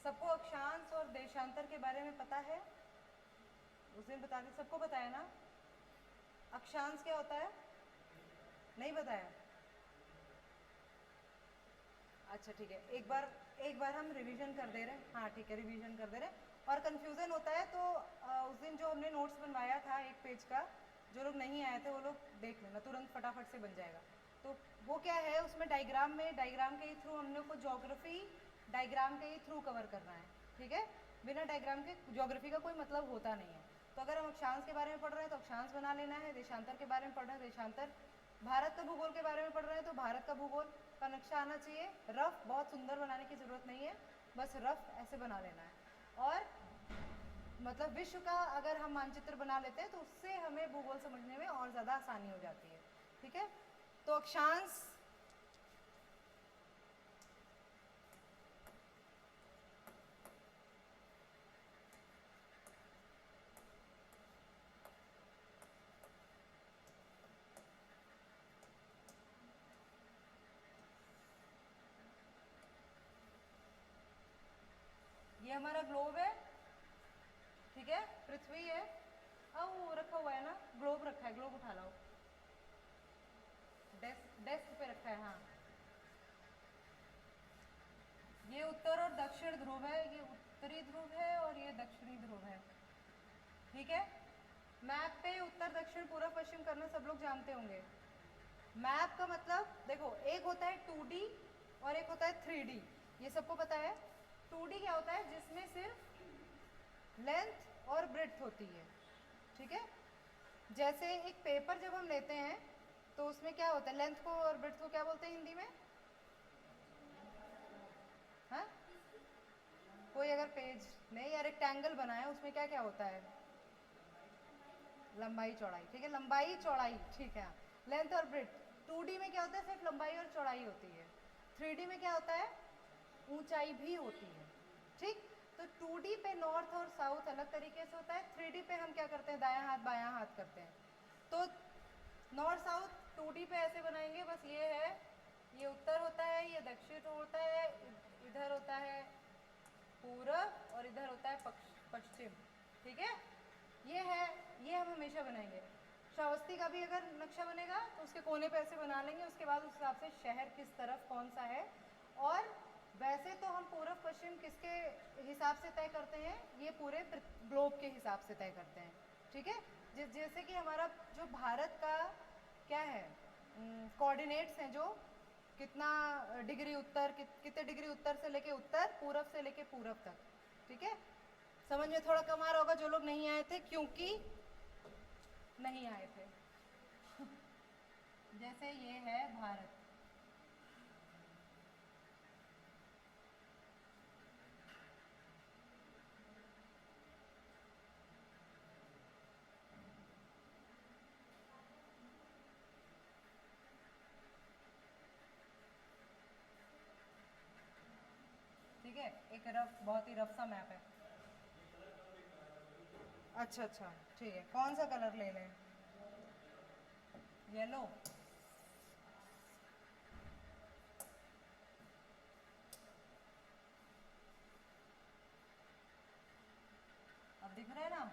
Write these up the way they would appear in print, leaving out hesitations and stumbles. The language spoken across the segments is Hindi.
सबको अक्षांश और देशांतर के बारे में पता है? उस दिन बता दी, सबको बताया ना? अक्षांश क्या होता है? नहीं बताया? अच्छा ठीक है, एक बार हम रिवीजन कर दे रहे हैं। हाँ ठीक है, रिवीजन कर दे रहे हैं। और कन्फ्यूज़न होता है तो उस दिन जो हमने नोट्स बनवाया था 1 पेज का, जो लोग नहीं आए थे वो लोग देख लेना, तुरंत फटाफट से बन जाएगा। तो वो क्या है, उसमें डायग्राम के ही थ्रू हम लोग को ज्योग्राफी डायग्राम के ही थ्रू कवर करना है। ठीक है, बिना डायग्राम के ज्योग्राफी का कोई मतलब होता नहीं है। तो अगर हम अक्षांश के बारे में पढ़ रहे हैं तो अक्षांश बना लेना है, देशांतर के बारे में पढ़ रहे हैं देशांतर, भारत का भूगोल के बारे में पढ़ रहे हैं तो भारत का भूगोल का नक्शा आना चाहिए। रफ बहुत सुंदर बनाने की ज़रूरत नहीं है, बस रफ ऐसे बना लेना है। और मतलब विश्व का अगर हम मानचित्र बना लेते हैं तो उससे हमें भूगोल समझने में और ज़्यादा आसानी हो जाती है। ठीक है, तो अक्षांश ये हमारा ग्लोब है। ठीक है, पृथ्वी है। अब वो रखा हुआ है ना, ग्लोब रखा है, ग्लोब उठा लाओ, डेस्क पे रखा है। हाँ, ये उत्तर और दक्षिण ध्रुव है, ये उत्तरी ध्रुव है और ये दक्षिणी ध्रुव है। ठीक है, मैप पे उत्तर दक्षिण पूर्व पश्चिम करना सब लोग जानते होंगे। मैप का मतलब देखो, एक होता है 2D और एक होता है 3D, ये सबको पता है। 2D क्या होता है, जिसमें सिर्फ लेंथ और ब्रेड्थ होती है। ठीक है, जैसे एक पेपर जब हम लेते हैं तो उसमें क्या होता है, लेंथ को और ब्रेड्थ को क्या बोलते हैं हिंदी में? हाँ, कोई अगर पेज नहीं या रेक्टेंगल बनाए उसमें क्या क्या होता है? लंबाई चौड़ाई। ठीक है, लंबाई चौड़ाई, ठीक है। लेंथ और ब्रेड्थ। 2D में क्या होता है, सिर्फ लंबाई और चौड़ाई होती है। 3D में क्या होता है, ऊंचाई भी होती है। ठीक, तो 2D पे नॉर्थ और साउथ अलग तरीके से होता है, 3D पे हम क्या करते हैं, दायां हाथ बायां हाथ करते हैं। तो नॉर्थ साउथ 2D पे ऐसे बनाएंगे, बस ये है, ये उत्तर होता है, ये दक्षिण होता है, इधर होता है पूरब और इधर होता है पश्चिम। ठीक है, ये है, ये हम हमेशा बनाएंगे। श्रावस्ती का भी अगर नक्शा बनेगा तो उसके कोने पे ऐसे बना लेंगे, उसके बाद उस हिसाब से शहर किस तरफ कौन सा है। और वैसे तो हम पूर्व पश्चिम किसके हिसाब से तय करते हैं, ये पूरे ग्लोब के हिसाब से तय करते हैं। ठीक है, जैसे कि हमारा जो भारत का क्या है, कोऑर्डिनेट्स हैं, जो कितना डिग्री उत्तर, कितने डिग्री उत्तर से लेके उत्तर, पूरब से लेके पूरब तक। ठीक है, समझ में थोड़ा कम आ रहा होगा जो लोग नहीं आए थे, क्योंकि नहीं आए थे। जैसे ये है भारत, ठीक है, एक रफ, बहुत ही रफ सा मैप है। अच्छा अच्छा, ठीक है, कौन सा कलर ले लें? येलो? अब दिख रहा है ना?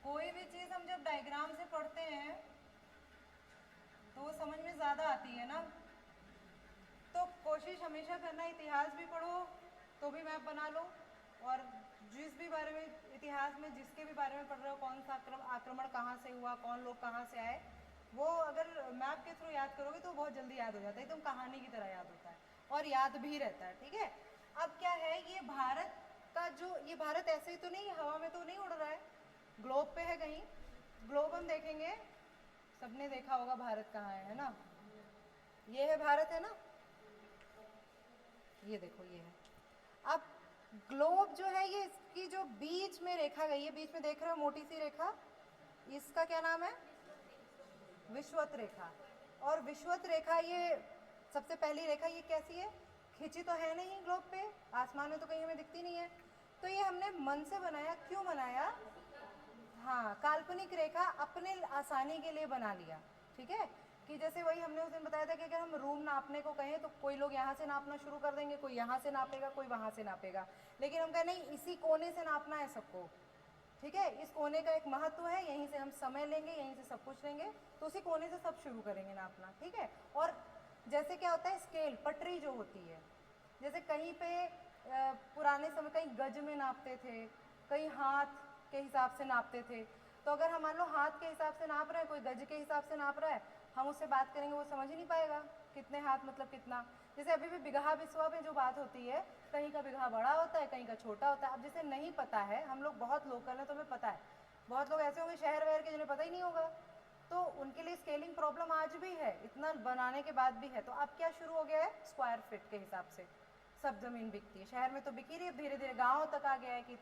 कोई भी चीज़ हम जब डायग्राम से पढ़ते हैं तो वो समझ में ज़्यादा आती है ना। तो कोशिश हमेशा करना, इतिहास भी पढ़ो तो भी मैप बना लो, और जिस भी बारे में इतिहास में जिसके भी बारे में पढ़ रहे हो, कौन सा आक्रमण कहाँ से हुआ, कौन लोग कहाँ से आए, वो अगर मैप के थ्रू याद करोगे तो बहुत जल्दी याद हो जाता है, एकदम कहानी की तरह याद होता है और याद भी रहता है। ठीक है, अब क्या है, ये भारत का जो, ये भारत ऐसे ही तो नहीं हवा में तो नहीं उड़ रहा है, ग्लोब पे है कहीं। ग्लोब हम देखेंगे, सबने देखा होगा भारत कहाँ है ना? ये है भारत, है ना? ये देखो, ये है। अब ग्लोब जो है, ये इसकी जो बीच में रेखा गई है, बीच में देख रहे हो मोटी सी रेखा, इसका क्या नाम है? विषुवत रेखा। और विषुवत रेखा, ये सबसे पहली रेखा, ये कैसी है? खिंची तो है नहीं ग्लोब पे, आसमान में तो कहीं हमें दिखती नहीं है। तो ये हमने मन से बनाया, क्यों बनाया? हाँ, काल्पनिक रेखा अपने आसानी के लिए बना लिया, ठीक है। कि जैसे वही हमने उस दिन बताया था कि अगर हम रूम नापने को कहें तो कोई लोग यहाँ से नापना शुरू कर देंगे, कोई यहाँ से नापेगा, कोई वहाँ से नापेगा, लेकिन हम कहें नहीं, इसी कोने से नापना है सबको, ठीक है। इस कोने का एक महत्व है, यहीं से हम समय लेंगे, यहीं से सब कुछ लेंगे, तो उसी कोने से सब शुरू करेंगे नापना, ठीक है। और जैसे क्या होता है, स्केल, पटरी जो होती है, जैसे कहीं पे पुराने समय कहीं गज में नापते थे, कहीं हाथ के हिसाब से नापते थे। तो अगर हम मान लो हाथ के हिसाब से नाप रहे हैं, कोई गज के हिसाब से नाप रहा है, हम उससे बात करेंगे, वो समझ ही नहीं पाएगा कितने हाथ मतलब कितना। जैसे अभी भी बिगहा बिस्वा में जो बात होती है, कहीं का बिगहा बड़ा होता है, कहीं का छोटा होता है। अब जैसे नहीं पता है, हम लोग बहुत लोकल हैं तो हमें पता है, बहुत लोग ऐसे होंगे शहर वहर के जिन्हें पता ही नहीं होगा, तो उनके लिए स्केलिंग प्रॉब्लम आज भी है, इतना बनाने के बाद भी है। तो अब क्या शुरू हो गया है, स्क्वायर फीट के हिसाब से सब जमीन बिकती है, शहर में तो बिक ही रही है, धीरे धीरे गाँव तक आ गया है कि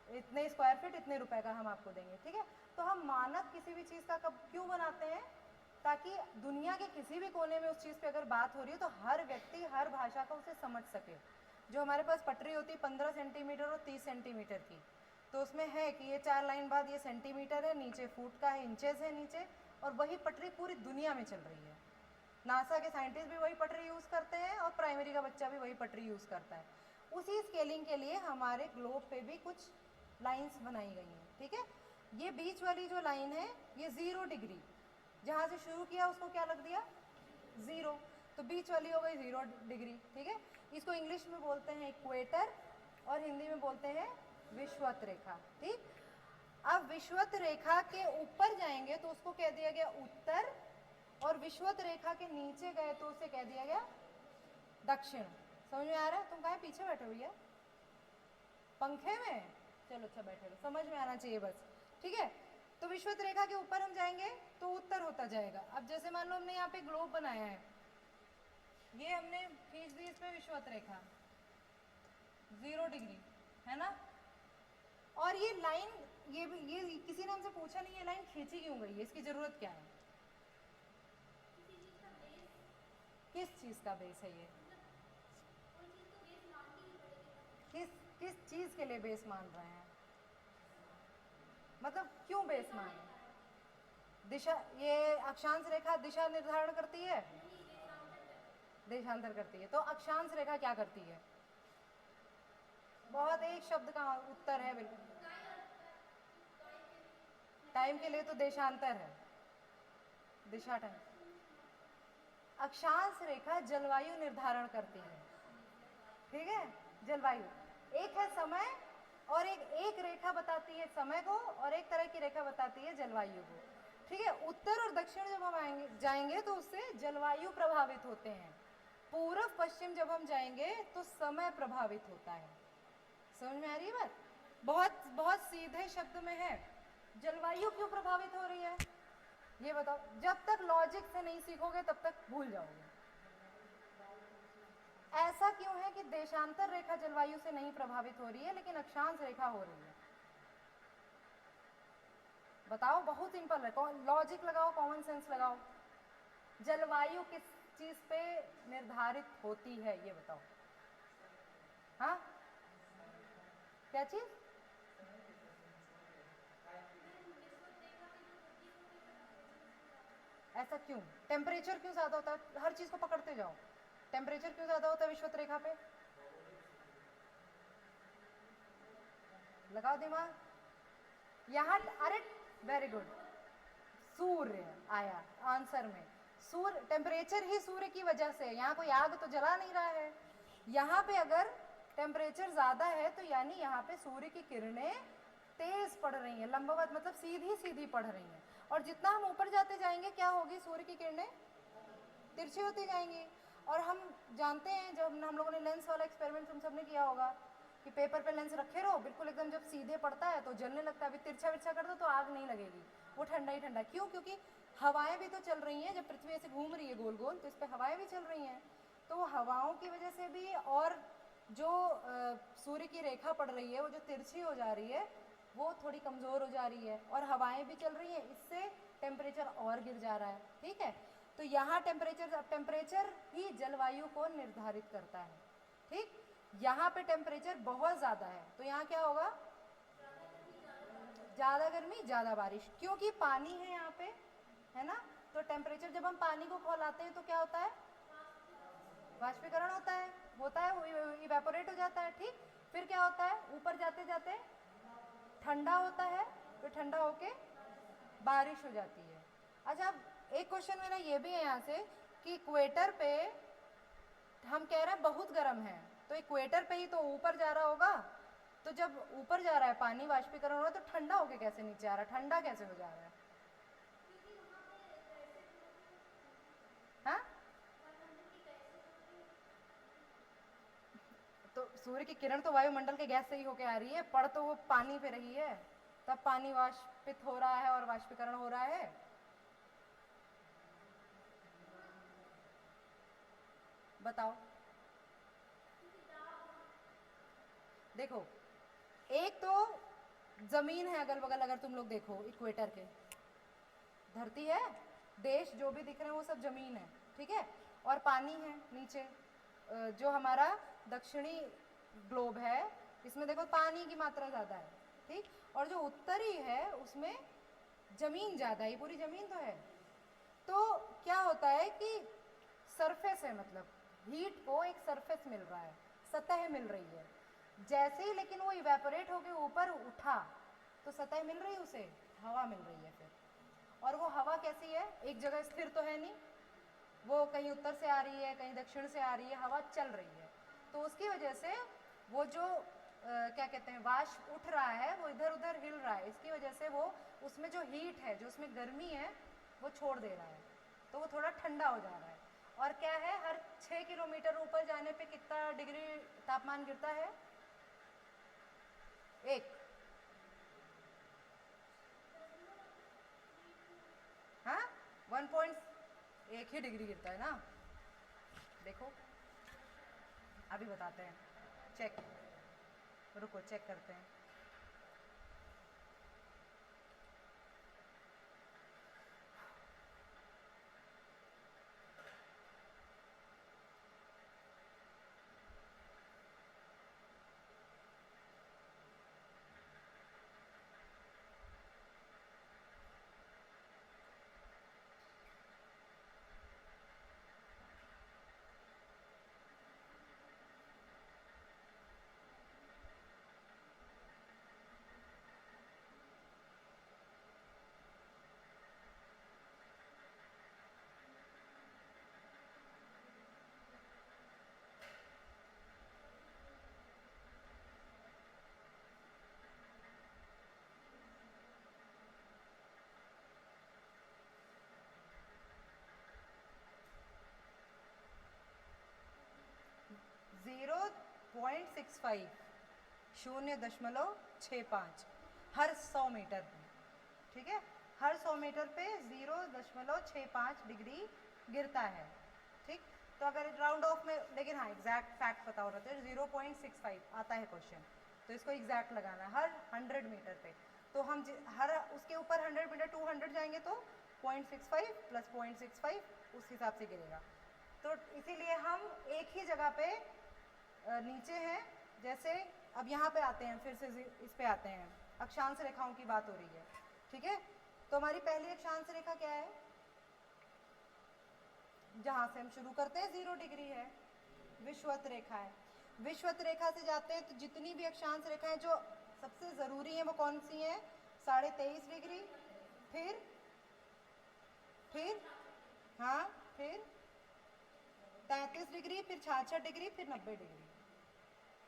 इतने स्क्वायर फीट इतने रुपए का हम आपको देंगे, ठीक है। तो हम मानक किसी भी चीज़ का कब क्यों बनाते हैं, ताकि दुनिया के किसी भी कोने में उस चीज़ पे अगर बात हो रही है तो हर व्यक्ति हर भाषा का उसे समझ सके। जो हमारे पास पटरी होती है 15 सेंटीमीटर और 30 सेंटीमीटर की, तो उसमें है कि ये 4 लाइन बाद ये सेंटीमीटर है, नीचे फुट का है, इंचेस है नीचे, और वही पटरी पूरी दुनिया में चल रही है। नासा के साइंटिस्ट भी वही पटरी यूज़ करते हैं और प्राइमरी का बच्चा भी वही पटरी यूज़ करता है। उसी स्केलिंग के लिए हमारे ग्लोब पे भी कुछ लाइंस बनाई गई हैं, ठीक है। ये बीच वाली जो लाइन है ये 0 डिग्री, जहाँ से शुरू किया उसको क्या लग दिया, 0, तो बीच वाली हो गई 0 डिग्री, ठीक है। इसको इंग्लिश में बोलते हैं इक्वेटर और हिंदी में बोलते हैं विषुवत रेखा, ठीक। अब विषुवत रेखा के ऊपर जाएंगे तो उसको कह दिया गया उत्तर, और विषुवत रेखा के नीचे गए तो उसे कह दिया गया दक्षिण। समझ में आ रहा है? तुम कहाँ पीछे बैठे हुई है, पंखे में? चलो अच्छा बैठे रहो, समझ में आना चाहिए बस, ठीक है। तो विषुवत रेखा के ऊपर हम जाएंगे तो उत्तर होता जाएगा। अब जैसे मान लो हमने यहाँ पे ग्लोब बनाया है, ये हमने खींच दी इस पे विषुवत रेखा 0 डिग्री, है ना। और ये लाइन, ये किसी ने हमसे पूछा नहीं ये लाइन खींची क्यों गई है, इसकी जरूरत क्या है? किस चीज का बेस है ये? किस किस चीज के लिए बेस मान रहे हैं, मतलब क्यों बेस मान रहे हैं? दिशा, ये अक्षांश रेखा दिशा निर्धारण करती है, देशांतर करती है। तो अक्षांश रेखा क्या करती है? बहुत एक शब्द का उत्तर है बिल्कुल, टाइम के लिए तो देशांतर है, दिशा टाइम। अक्षांश रेखा जलवायु निर्धारण करती है, ठीक है। जलवायु एक है समय, और एक रेखा बताती है समय को, और एक तरह की रेखा बताती है जलवायु को, ठीक है। उत्तर और दक्षिण जब हम जाएंगे तो उससे जलवायु प्रभावित होते हैं, पूर्व पश्चिम जब हम जाएंगे तो समय प्रभावित होता है। समझ में आ रही है बात? बहुत बहुत सीधे शब्द में है, जलवायु क्यों प्रभावित हो रही है ये बताओ। जब तक लॉजिक से नहीं सीखोगे तब तक भूल जाओगे। ऐसा क्यों है कि देशांतर रेखा जलवायु से नहीं प्रभावित हो रही है लेकिन अक्षांश रेखा हो रही है? बताओ, बहुत सिंपल है, लॉजिक लगाओ, कॉमन सेंस लगाओ। जलवायु किस चीज पे निर्धारित होती है ये बताओ। हाँ, क्या चीज? ऐसा क्यों? टेम्परेचर क्यों ज्यादा होता है? हर चीज को पकड़ते जाओ, टेम्परेचर क्यों ज्यादा होता है विषुवत रेखा पे? लगाओ दिमाग यहाँ। अरे वेरी गुड, सूर्य आया आंसर में। सूर्य, टेम्परेचर ही सूर्य की वजह से, यहाँ कोई आग तो जला नहीं रहा है। यहाँ पे अगर टेम्परेचर ज़्यादा है तो यानी यहाँ पे सूर्य की किरणें तेज पड़ रही हैं, लंबवत मतलब सीधी सीधी पड़ रही हैं। और जितना हम ऊपर जाते जाएंगे क्या होगी, सूर्य की किरणें तिरछी होती जाएंगी। और हम जानते हैं, जब हम लोगों ने लेंस वाला एक्सपेरिमेंट तुम सबने किया होगा कि पेपर पे लेंस रखे रहो, बिल्कुल एकदम जब सीधे पड़ता है तो जलने लगता है, अभी तिरछा विरछा कर दो तो आग नहीं लगेगी, वो ठंडा ही ठंडा। क्यों? क्योंकि हवाएं भी तो चल रही हैं, जब पृथ्वी ऐसे घूम रही है गोल गोल तो इस पर हवाएं भी चल रही हैं, तो वो हवाओं की वजह से भी, और जो सूर्य की रेखा पड़ रही है वो जो तिरछी हो जा रही है वो थोड़ी कमज़ोर हो जा रही है, और हवाएं भी चल रही हैं, इससे टेम्परेचर और गिर जा रहा है, ठीक है। तो यहाँ टेम्परेचर ही जलवायु को निर्धारित करता है, ठीक। यहाँ पे टेम्परेचर बहुत ज़्यादा है, तो यहाँ क्या होगा, ज़्यादा गर्मी ज़्यादा बारिश, क्योंकि पानी है यहाँ पे, है ना। तो टेम्परेचर, जब हम पानी को खौलाते हैं तो क्या होता है, वाष्पीकरण होता है वो इवेपोरेट हो जाता है, ठीक। फिर क्या होता है, ऊपर जाते जाते ठंडा होता है, फिर ठंडा होके बारिश हो जाती है। अच्छा, अब एक क्वेश्चन मेरा ये भी है यहाँ से कि इक्वेटर पे हम कह रहे हैं बहुत गर्म है, तो इक्वेटर पे ही तो ऊपर जा रहा होगा, तो जब ऊपर जा रहा है पानी वाष्पीकरण हो रहा है, तो ठंडा होके कैसे नीचे आ रहा है, ठंडा कैसे हो जा रहा है, हाँ। तो सूर्य की किरण तो वायुमंडल के गैस से ही होके आ रही है, पड़ तो वो पानी पे रही है, तब पानी वाष्पित हो रहा है और वाष्पीकरण हो रहा है। बताओ। देखो, एक तो जमीन है अगल बगल, अगर तुम लोग देखो इक्वेटर के, धरती है, देश जो भी दिख रहे हैं वो सब जमीन है, ठीक है, और पानी है नीचे। जो हमारा दक्षिणी ग्लोब है, इसमें देखो पानी की मात्रा ज़्यादा है, ठीक, और जो उत्तरी है उसमें जमीन ज़्यादा है, पूरी जमीन तो है। तो क्या होता है कि सरफेस है, मतलब हीट को एक सरफेस मिल रहा है, सतह मिल रही है। जैसे ही लेकिन वो इवेपोरेट होके ऊपर उठा, तो सतह मिल रही है उसे, हवा मिल रही है फिर। और वो हवा कैसी है, एक जगह स्थिर तो है नहीं, वो कहीं उत्तर से आ रही है, कहीं दक्षिण से आ रही है, हवा चल रही है। तो उसकी वजह से वो जो क्या कहते हैं, वाष्प उठ रहा है, वो इधर उधर हिल रहा है, इसकी वजह से वो उसमें जो हीट है, जो उसमें गर्मी है, वो छोड़ दे रहा है, तो वो थोड़ा ठंडा हो जा रहा है। और क्या है, हर 6 किलोमीटर ऊपर जाने पे कितना डिग्री तापमान गिरता है, एक, हाँ, 1.1 ही डिग्री गिरता है ना। देखो, अभी बताते हैं, चेक, रुको चेक करते हैं। ज़ीरो 0.65, 0.65 हर 100 मीटर पे, ठीक है, हर 100 मीटर पे 0.65 डिग्री गिरता है, ठीक। तो अगर राउंड ऑफ में, लेकिन हाँ एग्जैक्ट फैक्ट पता होना चाहिए, 0.65 आता है क्वेश्चन, तो इसको एग्जैक्ट लगाना है हर 100 मीटर पे। तो हम हर उसके ऊपर 100 मीटर 200 जाएंगे तो 0.65 प्लस 0.65 उस हिसाब से गिरेगा। तो इसीलिए हम एक ही जगह पे नीचे हैं। जैसे अब यहाँ पे आते हैं, फिर से इस पे आते हैं, अक्षांश रेखाओं की बात हो रही है, ठीक है। तो हमारी पहली अक्षांश रेखा क्या है, जहाँ से हम शुरू करते हैं 0 डिग्री है, विषुवत रेखा है। विषुवत रेखा से जाते हैं तो जितनी भी अक्षांश रेखाएं जो सबसे ज़रूरी हैं वो कौन सी हैं, 23.5 डिग्री, फिर हाँ, फिर 33 डिग्री, फिर 66 डिग्री, फिर 90 डिग्री,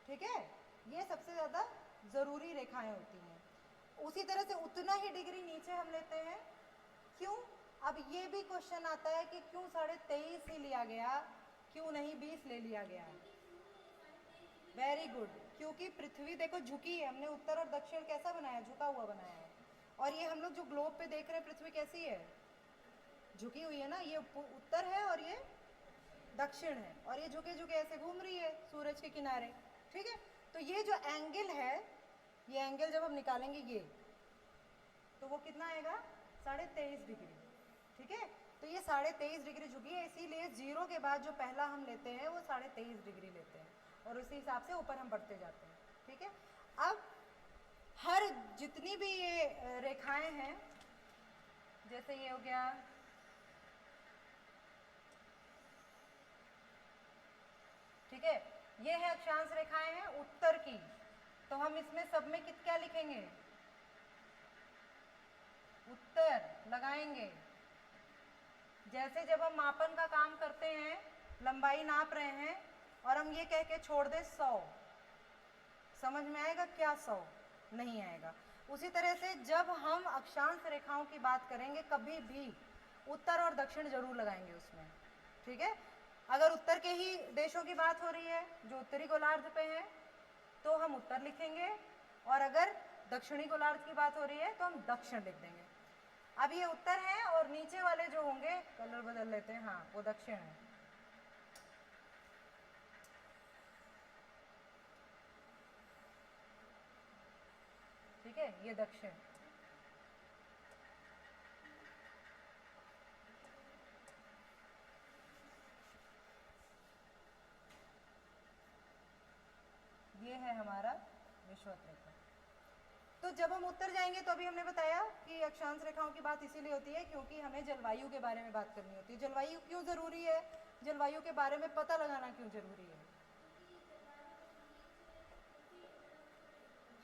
ठीक है। ये सबसे ज़्यादा ज़रूरी रेखाएं होती हैं। उसी तरह से उतना ही डिग्री नीचे हम लेते हैं, क्यों, अब ये भी क्वेश्चन आता है कि क्यों 23.5 ही लिया गया, क्यों नहीं 20 ले लिया गया। वेरी गुड, क्योंकि पृथ्वी देखो झुकी है, हमने उत्तर और दक्षिण कैसा बनाया, झुका हुआ बनाया है। और ये हम लोग जो ग्लोब पे देख रहे हैं पृथ्वी कैसी है, झुकी हुई है ना, ये उत्तर है और ये दक्षिण है, और ये झुके झुके ऐसे घूम रही है सूरज के किनारे, ठीक है। तो ये जो एंगल है, ये एंगल जब हम निकालेंगे ये, तो वो कितना आएगा, 23.5 डिग्री, ठीक है। तो ये 23.5 डिग्री झुकी है, इसीलिए 0 के बाद जो पहला हम लेते हैं वो 23.5 डिग्री लेते हैं। और उसी हिसाब से ऊपर हम बढ़ते जाते हैं, ठीक है। अब हर जितनी भी ये रेखाएं हैं, जैसे ये हो गया, ठीक है, ये है अक्षांश रेखाएं हैं उत्तर की, तो हम इसमें सब में क्या लिखेंगे, उत्तर लगाएंगे। जैसे जब हम मापन का काम करते हैं, लंबाई नाप रहे हैं और हम ये कह के छोड़ दें 100, समझ में आएगा क्या 100? नहीं आएगा। उसी तरह से जब हम अक्षांश रेखाओं की बात करेंगे, कभी भी उत्तर और दक्षिण जरूर लगाएंगे उसमें, ठीक है। अगर उत्तर के ही देशों की बात हो रही है जो उत्तरी गोलार्ध पे है, तो हम उत्तर लिखेंगे, और अगर दक्षिणी गोलार्ध की बात हो रही है तो हम दक्षिण लिख देंगे। अब ये उत्तर है और नीचे वाले जो होंगे, कलर बदल लेते हैं, हाँ वो दक्षिण है, ठीक है, ये दक्षिण। ये है हमारा विषुवत रेखा। तो जब हम उत्तर जाएंगे तो अभी हमने बताया कि अक्षांश रेखाओं की बात इसीलिए होती है क्योंकि हमें जलवायु के बारे में बात करनी होती है। जलवायु क्यों जरूरी है, जलवायु के बारे में पता लगाना क्यों जरूरी है?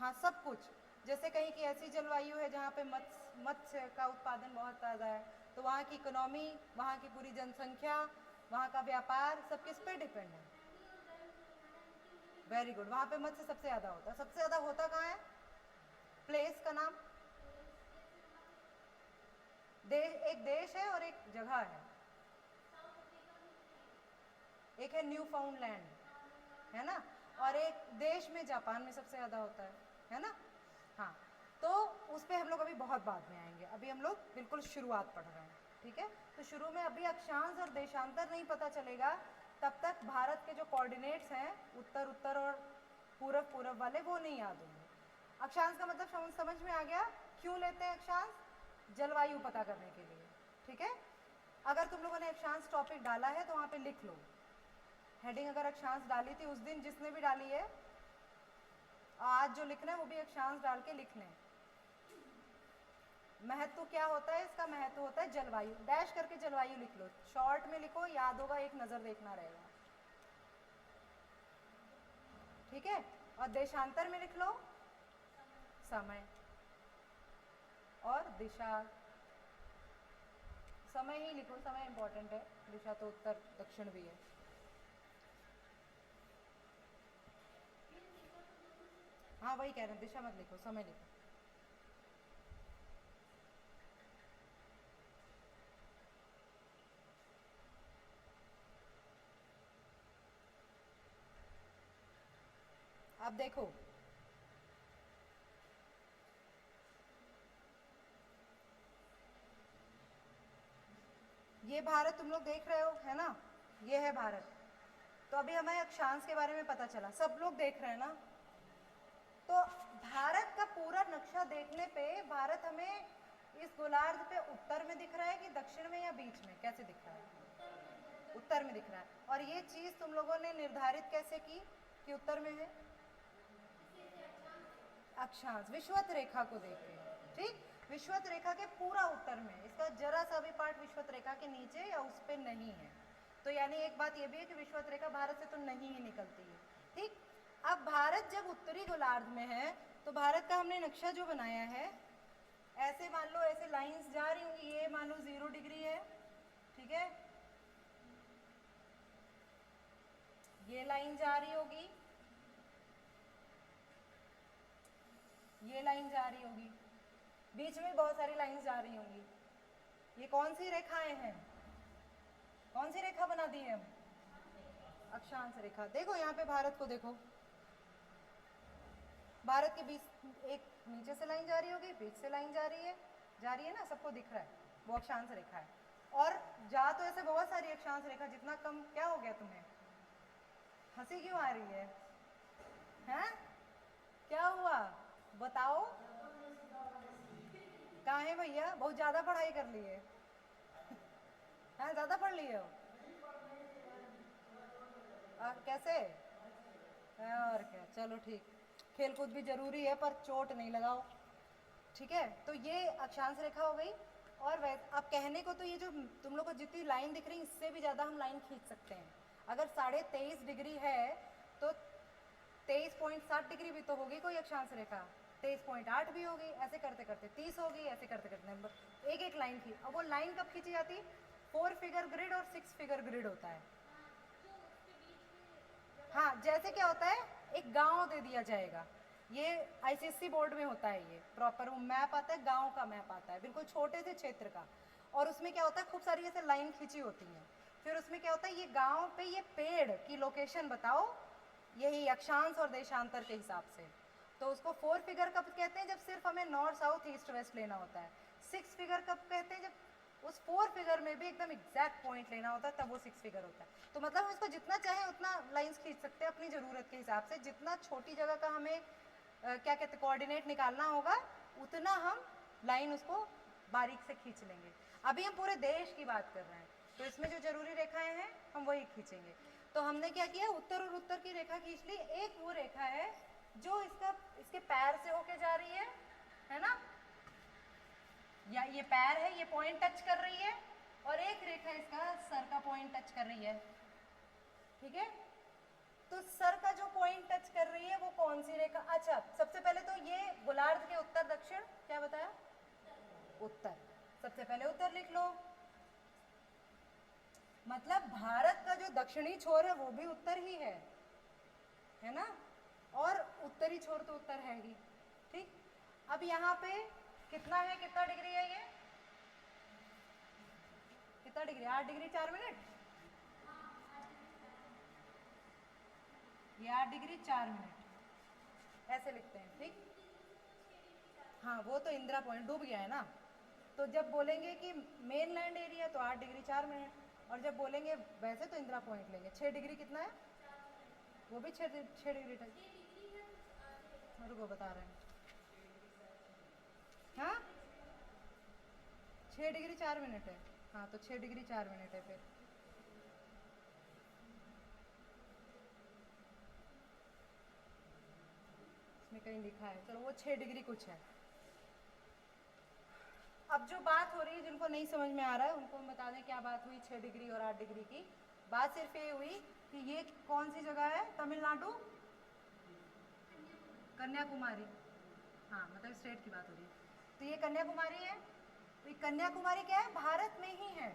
हाँ, सब कुछ। जैसे कहीं की ऐसी जलवायु है जहाँ पे मत्स्य का उत्पादन बहुत ज़्यादा है, तो वहाँ की इकोनॉमी, वहाँ की पूरी जनसंख्या, वहाँ का व्यापार सब किस पे डिपेंड है? वेरी गुड, वहाँ पे मत्स्य सबसे ज़्यादा होता है। सबसे ज़्यादा होता कहाँ है? प्लेस का नाम? एक देश है और एक जगह है। एक है न्यू फाउंडलैंड, है ना, और एक देश में जापान में सबसे ज़्यादा होता है ना। हाँ, तो उस पर हम लोग अभी बहुत बाद में आएंगे, अभी हम लोग बिल्कुल शुरुआत पढ़ रहे हैं, ठीक है। तो शुरू में अभी अक्षांश और देशांतर नहीं पता चलेगा, तब तक भारत के जो कोऑर्डिनेट्स हैं उत्तर उत्तर और पूरब पूरब वाले, वो नहीं याद होंगे। अक्षांश का मतलब समझ में आ गया, क्यों लेते हैं अक्षांश? जलवायु पता करने के लिए, ठीक है। अगर तुम लोगों ने अक्षांश टॉपिक डाला है तो वहाँ पे लिख लो, हेडिंग अगर अक्षांश डाली थी उस दिन जिसने भी डाली है, आज जो लिखना है वो भी अक्षांश डाल के लिख लें। महत्व क्या होता है इसका? महत्व होता है जलवायु, डैश करके जलवायु लिख लो, शॉर्ट में लिखो, याद होगा, एक नज़र देखना रहेगा, ठीक है। और देशांतर में लिख लो समय और दिशा, समय ही लिखो, समय इंपॉर्टेंट है, दिशा तो उत्तर दक्षिण भी है। हाँ वही कह रहे हैं, दिशा मत लिखो, समय लिखो। अब देखो, ये भारत तुम लोग देख रहे हो, है ना, ये है भारत। तो अभी हमें अक्षांश के बारे में पता चला, सब लोग देख रहे हैं ना। तो भारत का पूरा नक्शा देखने पे भारत हमें इस गोलार्ध पे उत्तर में दिख रहा है कि दक्षिण में या बीच में, कैसे दिख रहा है? उत्तर में दिख रहा है। और ये चीज तुम लोगों ने निर्धारित कैसे की कि उत्तर में है? अक्षांश, विषुवत रेखा को देख के, ठीक। विषुवत रेखा के पूरा उत्तर में, इसका जरा सा भी पार्ट विषुवत रेखा के नीचे या उस पे नहीं है, तो यानी एक बात ये भी है कि विषुवत रेखा भारत से तो नहीं ही निकलती है, ठीक। अब भारत जब उत्तरी गोलार्ध में है तो भारत का हमने नक्शा जो बनाया है, ऐसे मान लो, ऐसे लाइंस जा रही होंगी, ये मान लो 0 डिग्री है, ठीक है, ये लाइन जा रही होगी, ये लाइन जा रही होगी, बीच में बहुत सारी लाइंस जा रही होंगी। ये कौन सी रेखाएं हैं? कौन सी रेखा बना दी है हम? अक्षांश रेखा। देखो यहाँ पे भारत को देखो, भारत के बीच एक नीचे से लाइन जा रही होगी, बीच से लाइन जा रही है ना, सबको दिख रहा है, वो अक्षांश रेखा है। और जा तो ऐसे बहुत सारी अक्षांश रेखा, जितना कम, क्या हो गया तुम्हें, हंसी क्यों आ रही है? हैं? क्या हुआ बताओ? कहाँ है भैया, बहुत ज्यादा पढ़ाई कर ली है? हाँ ज्यादा पढ़ लिए हो? कैसे? और क्या, चलो ठीक, खेलकूद भी जरूरी है पर चोट नहीं लगाओ, ठीक है। तो ये अक्षांश रेखा हो गई। और अब कहने को तो ये जो तुम लोग को जितनी लाइन दिख रही है इससे भी ज़्यादा हम लाइन खींच सकते हैं। अगर 23.5 डिग्री है तो 23.7 डिग्री भी तो होगी कोई अक्षांश रेखा, 23.8 भी होगी, ऐसे करते करते 30 होगी, ऐसे करते करते नंबर एक एक लाइन खींच। अब वो लाइन कब खींची जाती है? 4 फिगर ग्रिड और 6 फिगर ग्रिड होता है। हाँ, जैसे क्या होता है, एक गांव दे दिया जाएगा, ये आईसीएससी बोर्ड में होता है, ये प्रॉपर वो मैप आता है, गांव का मैप आता है, बिल्कुल छोटे से क्षेत्र का। और उसमें क्या होता है, खूब सारी ऐसे लाइन खींची होती हैं। फिर उसमें क्या होता है, ये गांव पे ये पेड़ की लोकेशन बताओ, यही अक्षांश और देशांतर के हिसाब से। तो उसको 4 फिगर कब कहते हैं? जब सिर्फ हमें नॉर्थ साउथ ईस्ट वेस्ट लेना होता है। 6 फिगर कब कहते हैं? जब उस 4 फिगर में भी एकदम एग्जैक्ट पॉइंट लेना होता है, तब वो 6 फिगर होता है। तो मतलब हम इसको जितना चाहे उतना लाइंस खींच सकते हैं अपनी ज़रूरत के हिसाब से। जितना छोटी जगह का हमें क्या कहते हैं कोऑर्डिनेट निकालना होगा, उतना हम लाइन उसको बारीक से खींच लेंगे। अभी हम पूरे देश की बात कर रहे हैं, तो इसमें जो जरूरी रेखाएं हैं हम वही खींचेंगे। तो हमने क्या किया, उत्तर और उत्तर की रेखा खींच ली। एक वो रेखा है जो इसके पैर से होके जा रही है ना, या ये पैर है, ये पॉइंट टच कर रही है, और एक रेखा इसका सर का पॉइंट टच कर रही है, ठीक है। तो सर का जो पॉइंट टच कर रही है वो कौन सी रेखा? अच्छा, सबसे पहले तो ये गोलार्ध के उत्तर दक्षिण क्या बताया? उत्तर। सबसे पहले उत्तर लिख लो, मतलब भारत का जो दक्षिणी छोर है वो भी उत्तर ही है ना, और उत्तरी छोर तो उत्तर है ही, ठीक। अब यहाँ पे कितना है, कितना डिग्री है ये, कितना डिग्री? 8 डिग्री 4 मिनट, ये 8 डिग्री 4 मिनट ऐसे लिखते हैं, ठीक। हाँ, वो तो इंदिरा पॉइंट डूब गया है ना, तो जब बोलेंगे कि मेन लैंड एरिया तो 8 डिग्री 4 मिनट, और जब बोलेंगे वैसे तो इंदिरा पॉइंट लेंगे। 6 डिग्री कितना है? वो भी 6 डिग्री तक, मेरे को बता रहे हैं। हाँ, 6 डिग्री 4 मिनट है। हाँ, तो 6 डिग्री 4 मिनट है। फिर इसमें कहीं लिखा है, चलो वो 6 डिग्री कुछ है। अब जो बात हो रही है, जिनको नहीं समझ में आ रहा है उनको हम बता दें क्या बात हुई 6 डिग्री और 8 डिग्री की। बात सिर्फ ये हुई कि ये कौन सी जगह है, तमिलनाडु, कन्याकुमारी, हाँ मतलब स्टेट की बात हो रही है। तो ये कन्याकुमारी है, तो ये कन्याकुमारी क्या है, भारत में ही है।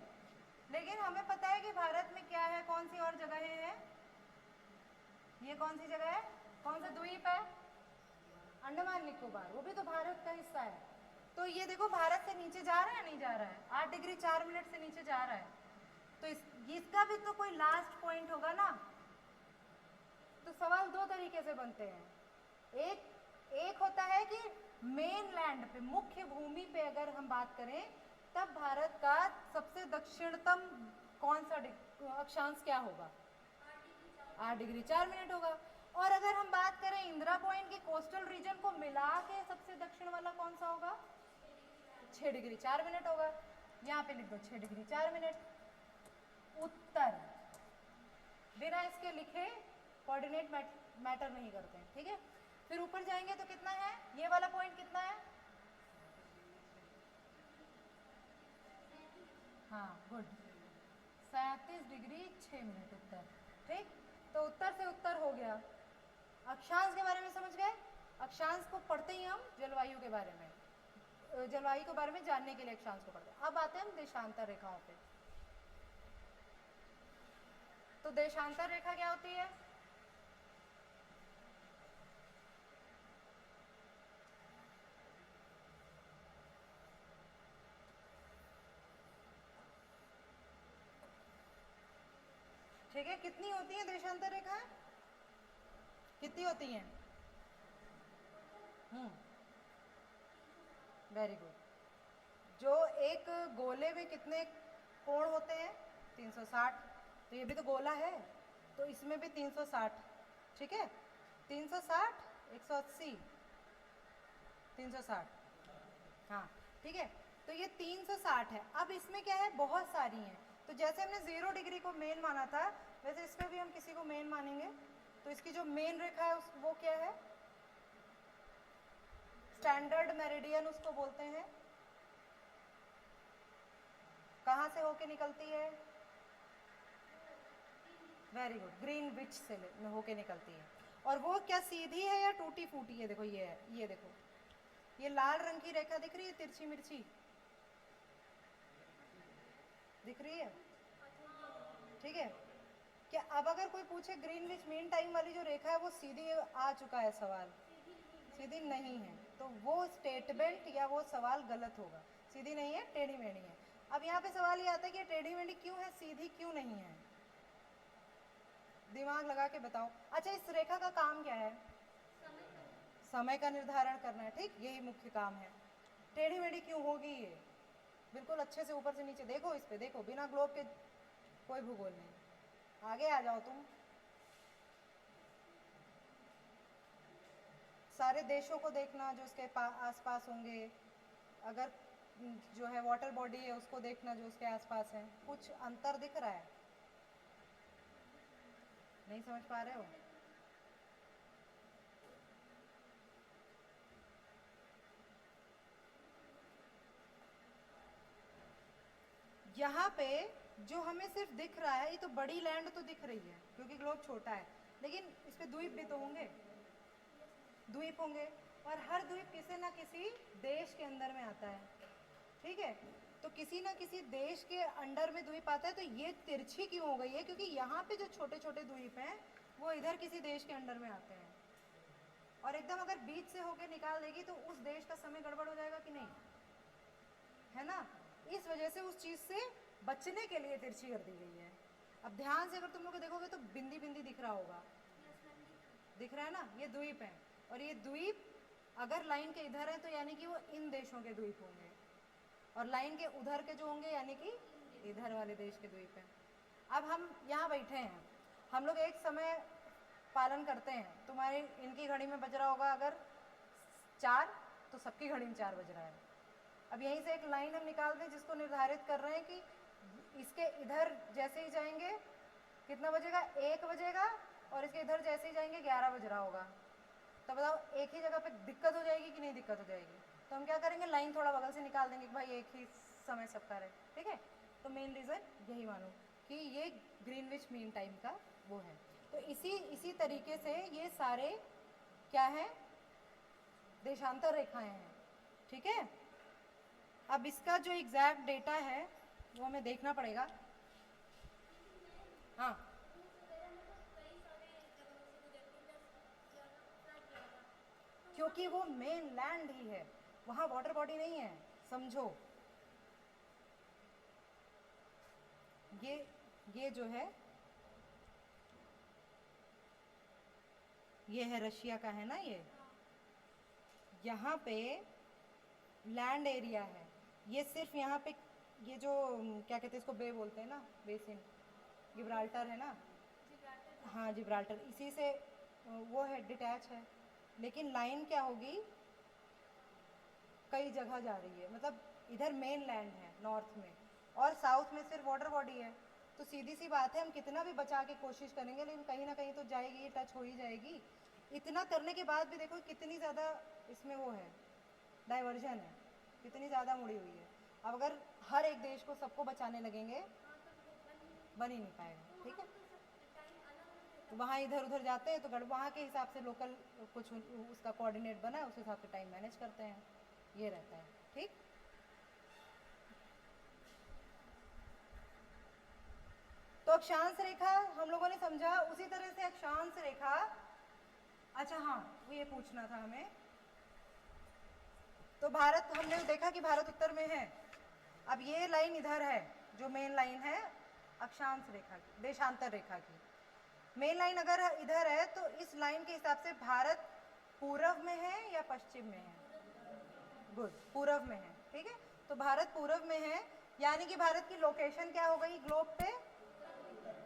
लेकिन हमें पता है कि भारत में क्या है, कौन सी और जगह है, ये कौन सी जगह है, कौन सा द्वीप है, अंडमान निकोबार, वो भी तो भारत का हिस्सा है। तो ये देखो भारत से नीचे जा रहा है, नहीं जा रहा है, 8 डिग्री 4 मिनट से नीचे जा रहा है। तो इसका भी तो कोई लास्ट पॉइंट होगा ना। तो सवाल दो तरीके से बनते हैं। एक होता है कि मेन लैंड पे, मुख्य भूमि पे अगर हम बात करें, तब भारत का सबसे दक्षिणतम कौन सा अक्षांश क्या होगा? 8 डिग्री 4 मिनट होगा। और अगर हम बात करें इंदिरा पॉइंट के कोस्टल रीजन को मिला के सबसे दक्षिण वाला कौन सा होगा? 6 डिग्री 4 मिनट होगा। यहाँ पे लिख दो 6 डिग्री 4 मिनट। उत्तर बिना इसके लिखे कोऑर्डिनेट मैटर नहीं करते हैं, ठीक है। फिर ऊपर जाएंगे तो कितना है, ये वाला पॉइंट कितना है? हाँ गुड, 37 डिग्री 6 मिनट उत्तर, ठीक। तो उत्तर से उत्तर हो गया। अक्षांश के बारे में समझ गए। अक्षांश को पढ़ते ही हम जलवायु के बारे में, जलवायु के बारे में जानने के लिए अक्षांश को पढ़ते हैं। अब आते हैं हम देशांतर रेखाओं पे। तो देशांतर रेखा क्या होती है? ठीक है, कितनी होती है देशांतर रेखा? कितनी होती हैं? Very good. जो एक गोले में कितने कोण होते हैं? 360। तो ये भी तो गोला है, तो इसमें भी 360, ठीक है। 360, 180, 360, हाँ ठीक है। तो ये 360 है। अब इसमें क्या है, बहुत सारी हैं। तो जैसे हमने 0 डिग्री को मेन माना था, वैसे इसमें भी हम किसी को मेन मानेंगे। तो इसकी जो मेन रेखा है वो क्या है? स्टैंडर्ड मेरिडियन उसको बोलते हैं। कहाँ से होके निकलती है? वेरी गुड, ग्रीनविच से होके निकलती है। और वो क्या सीधी है या टूटी फूटी है? देखो ये है, ये देखो, ये लाल रंग की रेखा दिख रही है, तिरछी मिर्ची दिख रही है, ठीक है। क्या अब अगर कोई पूछे ग्रीनविच मीन टाइम वाली जो रेखा है वो सीधी आ चुका है सवाल? सीधी नहीं है, तो वो स्टेटमेंट या वो सवाल गलत होगा। सीधी नहीं है, टेढ़ी मेढ़ी है। अब यहाँ पे सवाल ये आता है कि टेढ़ी मेढ़ी क्यों है, सीधी क्यों नहीं है? दिमाग लगा के बताओ। अच्छा, इस रेखा का काम क्या है? समय का निर्धारण करना है, ठीक, यही मुख्य काम है। टेढ़ी मेढ़ी क्यों होगी ये? बिल्कुल अच्छे से ऊपर से नीचे देखो, इस पे देखो, बिना ग्लोब के कोई भूगोल नहीं। आगे आ जाओ तुम। सारे देशों को देखना जो उसके आसपास होंगे, अगर जो है वाटर बॉडी है उसको देखना जो उसके आसपास है। कुछ अंतर दिख रहा है? नहीं समझ पा रहे हो? यहाँ पे जो हमें सिर्फ दिख रहा है, ये तो बड़ी लैंड तो दिख रही है क्योंकि ग्लोब छोटा है, लेकिन इस पे द्वीप भी तो होंगे, द्वीप होंगे, और हर द्वीप किसी ना किसी देश के अंदर में आता है, ठीक है। तो किसी ना किसी देश के अंडर में द्वीप आता है। तो ये तिरछी क्यों हो गई है? क्योंकि यहाँ पे जो छोटे छोटे द्वीप हैं वो इधर किसी देश के अंडर में आते हैं, और एकदम अगर बीच से होके निकाल देगी तो उस देश का समय गड़बड़ हो जाएगा कि नहीं, है ना। इस वजह से उस चीज़ से बचने के लिए तिरछी कर दी गई है। अब ध्यान से अगर तुम लोग देखोगे तो बिंदी बिंदी दिख रहा होगा, दिख रहा है ना, ये द्वीप है। और ये द्वीप अगर लाइन के इधर है तो यानी कि वो इन देशों के द्वीप होंगे, और लाइन के उधर के जो होंगे यानी कि इधर वाले देश के द्वीप हैं। अब हम यहाँ बैठे हैं, हम लोग एक समय पालन करते हैं। तुम्हारी इनकी घड़ी में बज रहा होगा अगर 4, तो सबकी घड़ी में 4 बज रहा है। अब यहीं से एक लाइन हम निकाल दें जिसको निर्धारित कर रहे हैं कि इसके इधर जैसे ही जाएंगे कितना बजेगा, 1 बजेगा, और इसके इधर जैसे ही जाएंगे 11 बज रहा होगा। तो बताओ एक ही जगह पे दिक्कत हो जाएगी कि नहीं दिक्कत हो जाएगी? तो हम क्या करेंगे, लाइन थोड़ा बगल से निकाल देंगे कि भाई एक ही समय सबका रहे, ठीक है। तो मेन रीज़न यही मानो कि ये ग्रीनविच मीन टाइम का वो है। तो इसी तरीके से ये सारे क्या है, देशांतर रेखाएं हैं, ठीक है। अब इसका जो एग्जैक्ट डेटा है वो हमें देखना पड़ेगा। हाँ, क्योंकि वो मेन लैंड ही है, वहाँ वाटर बॉडी नहीं है, समझो। ये जो है ये है रशिया का, है ना। ये यहाँ पे लैंड एरिया है, ये सिर्फ यहाँ पे ये जो क्या कहते हैं इसको, बे बोलते हैं ना, बेसिन, जिब्राल्टर है ना। हाँ जिब्राल्टर, इसी से वो है, डिटैच है। लेकिन लाइन क्या होगी, कई जगह जा रही है, मतलब इधर मेन लैंड है नॉर्थ में, और साउथ में सिर्फ वाटर बॉडी है। तो सीधी सी बात है, हम कितना भी बचा के कोशिश करेंगे लेकिन कहीं ना कहीं तो जाएगी, टच हो ही जाएगी। इतना करने के बाद भी देखो कितनी ज़्यादा इसमें वो है, डाइवर्जन है, कितनी ज़्यादा मुड़ी हुई है। अब अगर हर एक देश को सबको बचाने लगेंगे बन ही नहीं पाएगा, ठीक है। तो वहाँ इधर उधर जाते हैं तो वहाँ के हिसाब से लोकल कुछ उसका कोऑर्डिनेट बना है, उस हिसाब से टाइम मैनेज करते हैं, ये रहता है, ठीक। तो अक्षांश रेखा हम लोगों ने समझा, उसी तरह से अक्षांश रेखा। अच्छा हाँ, वो ये पूछना था हमें। तो भारत, हमने देखा कि भारत उत्तर में है। अब ये लाइन इधर है जो मेन लाइन है अक्षांश रेखा की, देशांतर रेखा की। मेन लाइन अगर इधर है तो इस लाइन के हिसाब से भारत पूर्व में है या पश्चिम में है? गुड, पूर्व में है, ठीक है। तो भारत पूर्व में है, यानी कि भारत की लोकेशन क्या हो गई ग्लोब पे?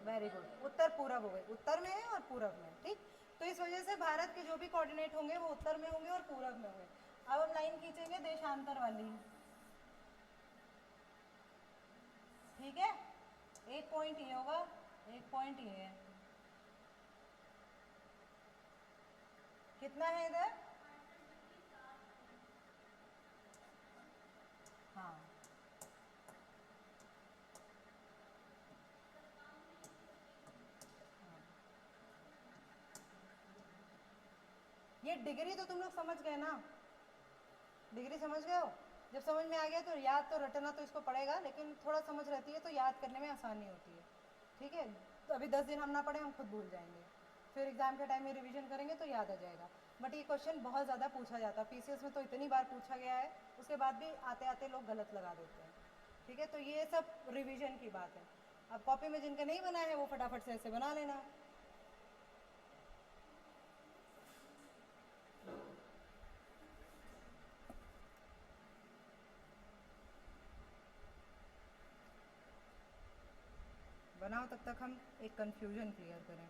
वेरी गुड, उत्तर पूर्व हो गई, उत्तर में है और पूर्व में, ठीक। तो इस वजह से भारत के जो भी कोऑर्डिनेट होंगे वो उत्तर में होंगे और पूर्व में होंगे। अब हम लाइन खींचेंगे देशांतर वाली, ठीक है। एक पॉइंट ये होगा, एक पॉइंट ये है, कितना है इधर? हाँ, ये डिग्री तो तुम लोग समझ गए ना, डिग्री समझ गए हो? जब समझ में आ गया तो याद तो रटना तो इसको पड़ेगा, लेकिन थोड़ा समझ रहती है तो याद करने में आसानी होती है। ठीक है, तो अभी 10 दिन हम ना पढ़े, हम खुद भूल जाएंगे, फिर एग्ज़ाम के टाइम में रिवीजन करेंगे तो याद आ जाएगा। बट ये क्वेश्चन बहुत ज़्यादा पूछा जाता है, पीसीएस में तो इतनी बार पूछा गया है, उसके बाद भी आते आते लोग गलत लगा देते हैं। ठीक है, तो ये सब रिवीजन की बात है। अब कॉपी में जिनके नहीं बना है वो फटाफट से ऐसे बना लेना। बनाओ, तब तक हम एक कन्फ्यूजन क्लियर करें।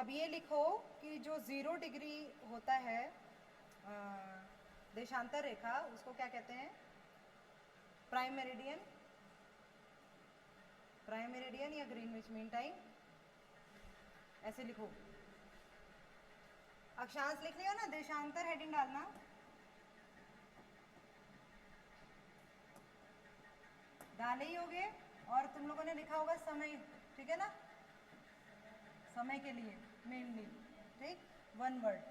अब ये लिखो कि जो 0 डिग्री होता है देशांतर रेखा, उसको क्या कहते हैं? प्राइम मेरिडियन, प्राइम मेरिडियन या ग्रीनविच मीन टाइम, ऐसे लिखो। अक्षांश लिख लिया ना, देशांतर हेडिंग डालना। डाले ही होगे। और तुम लोगों ने लिखा होगा समय, ठीक है ना, समय के लिए मेनली, ठीक, 1 वर्ड।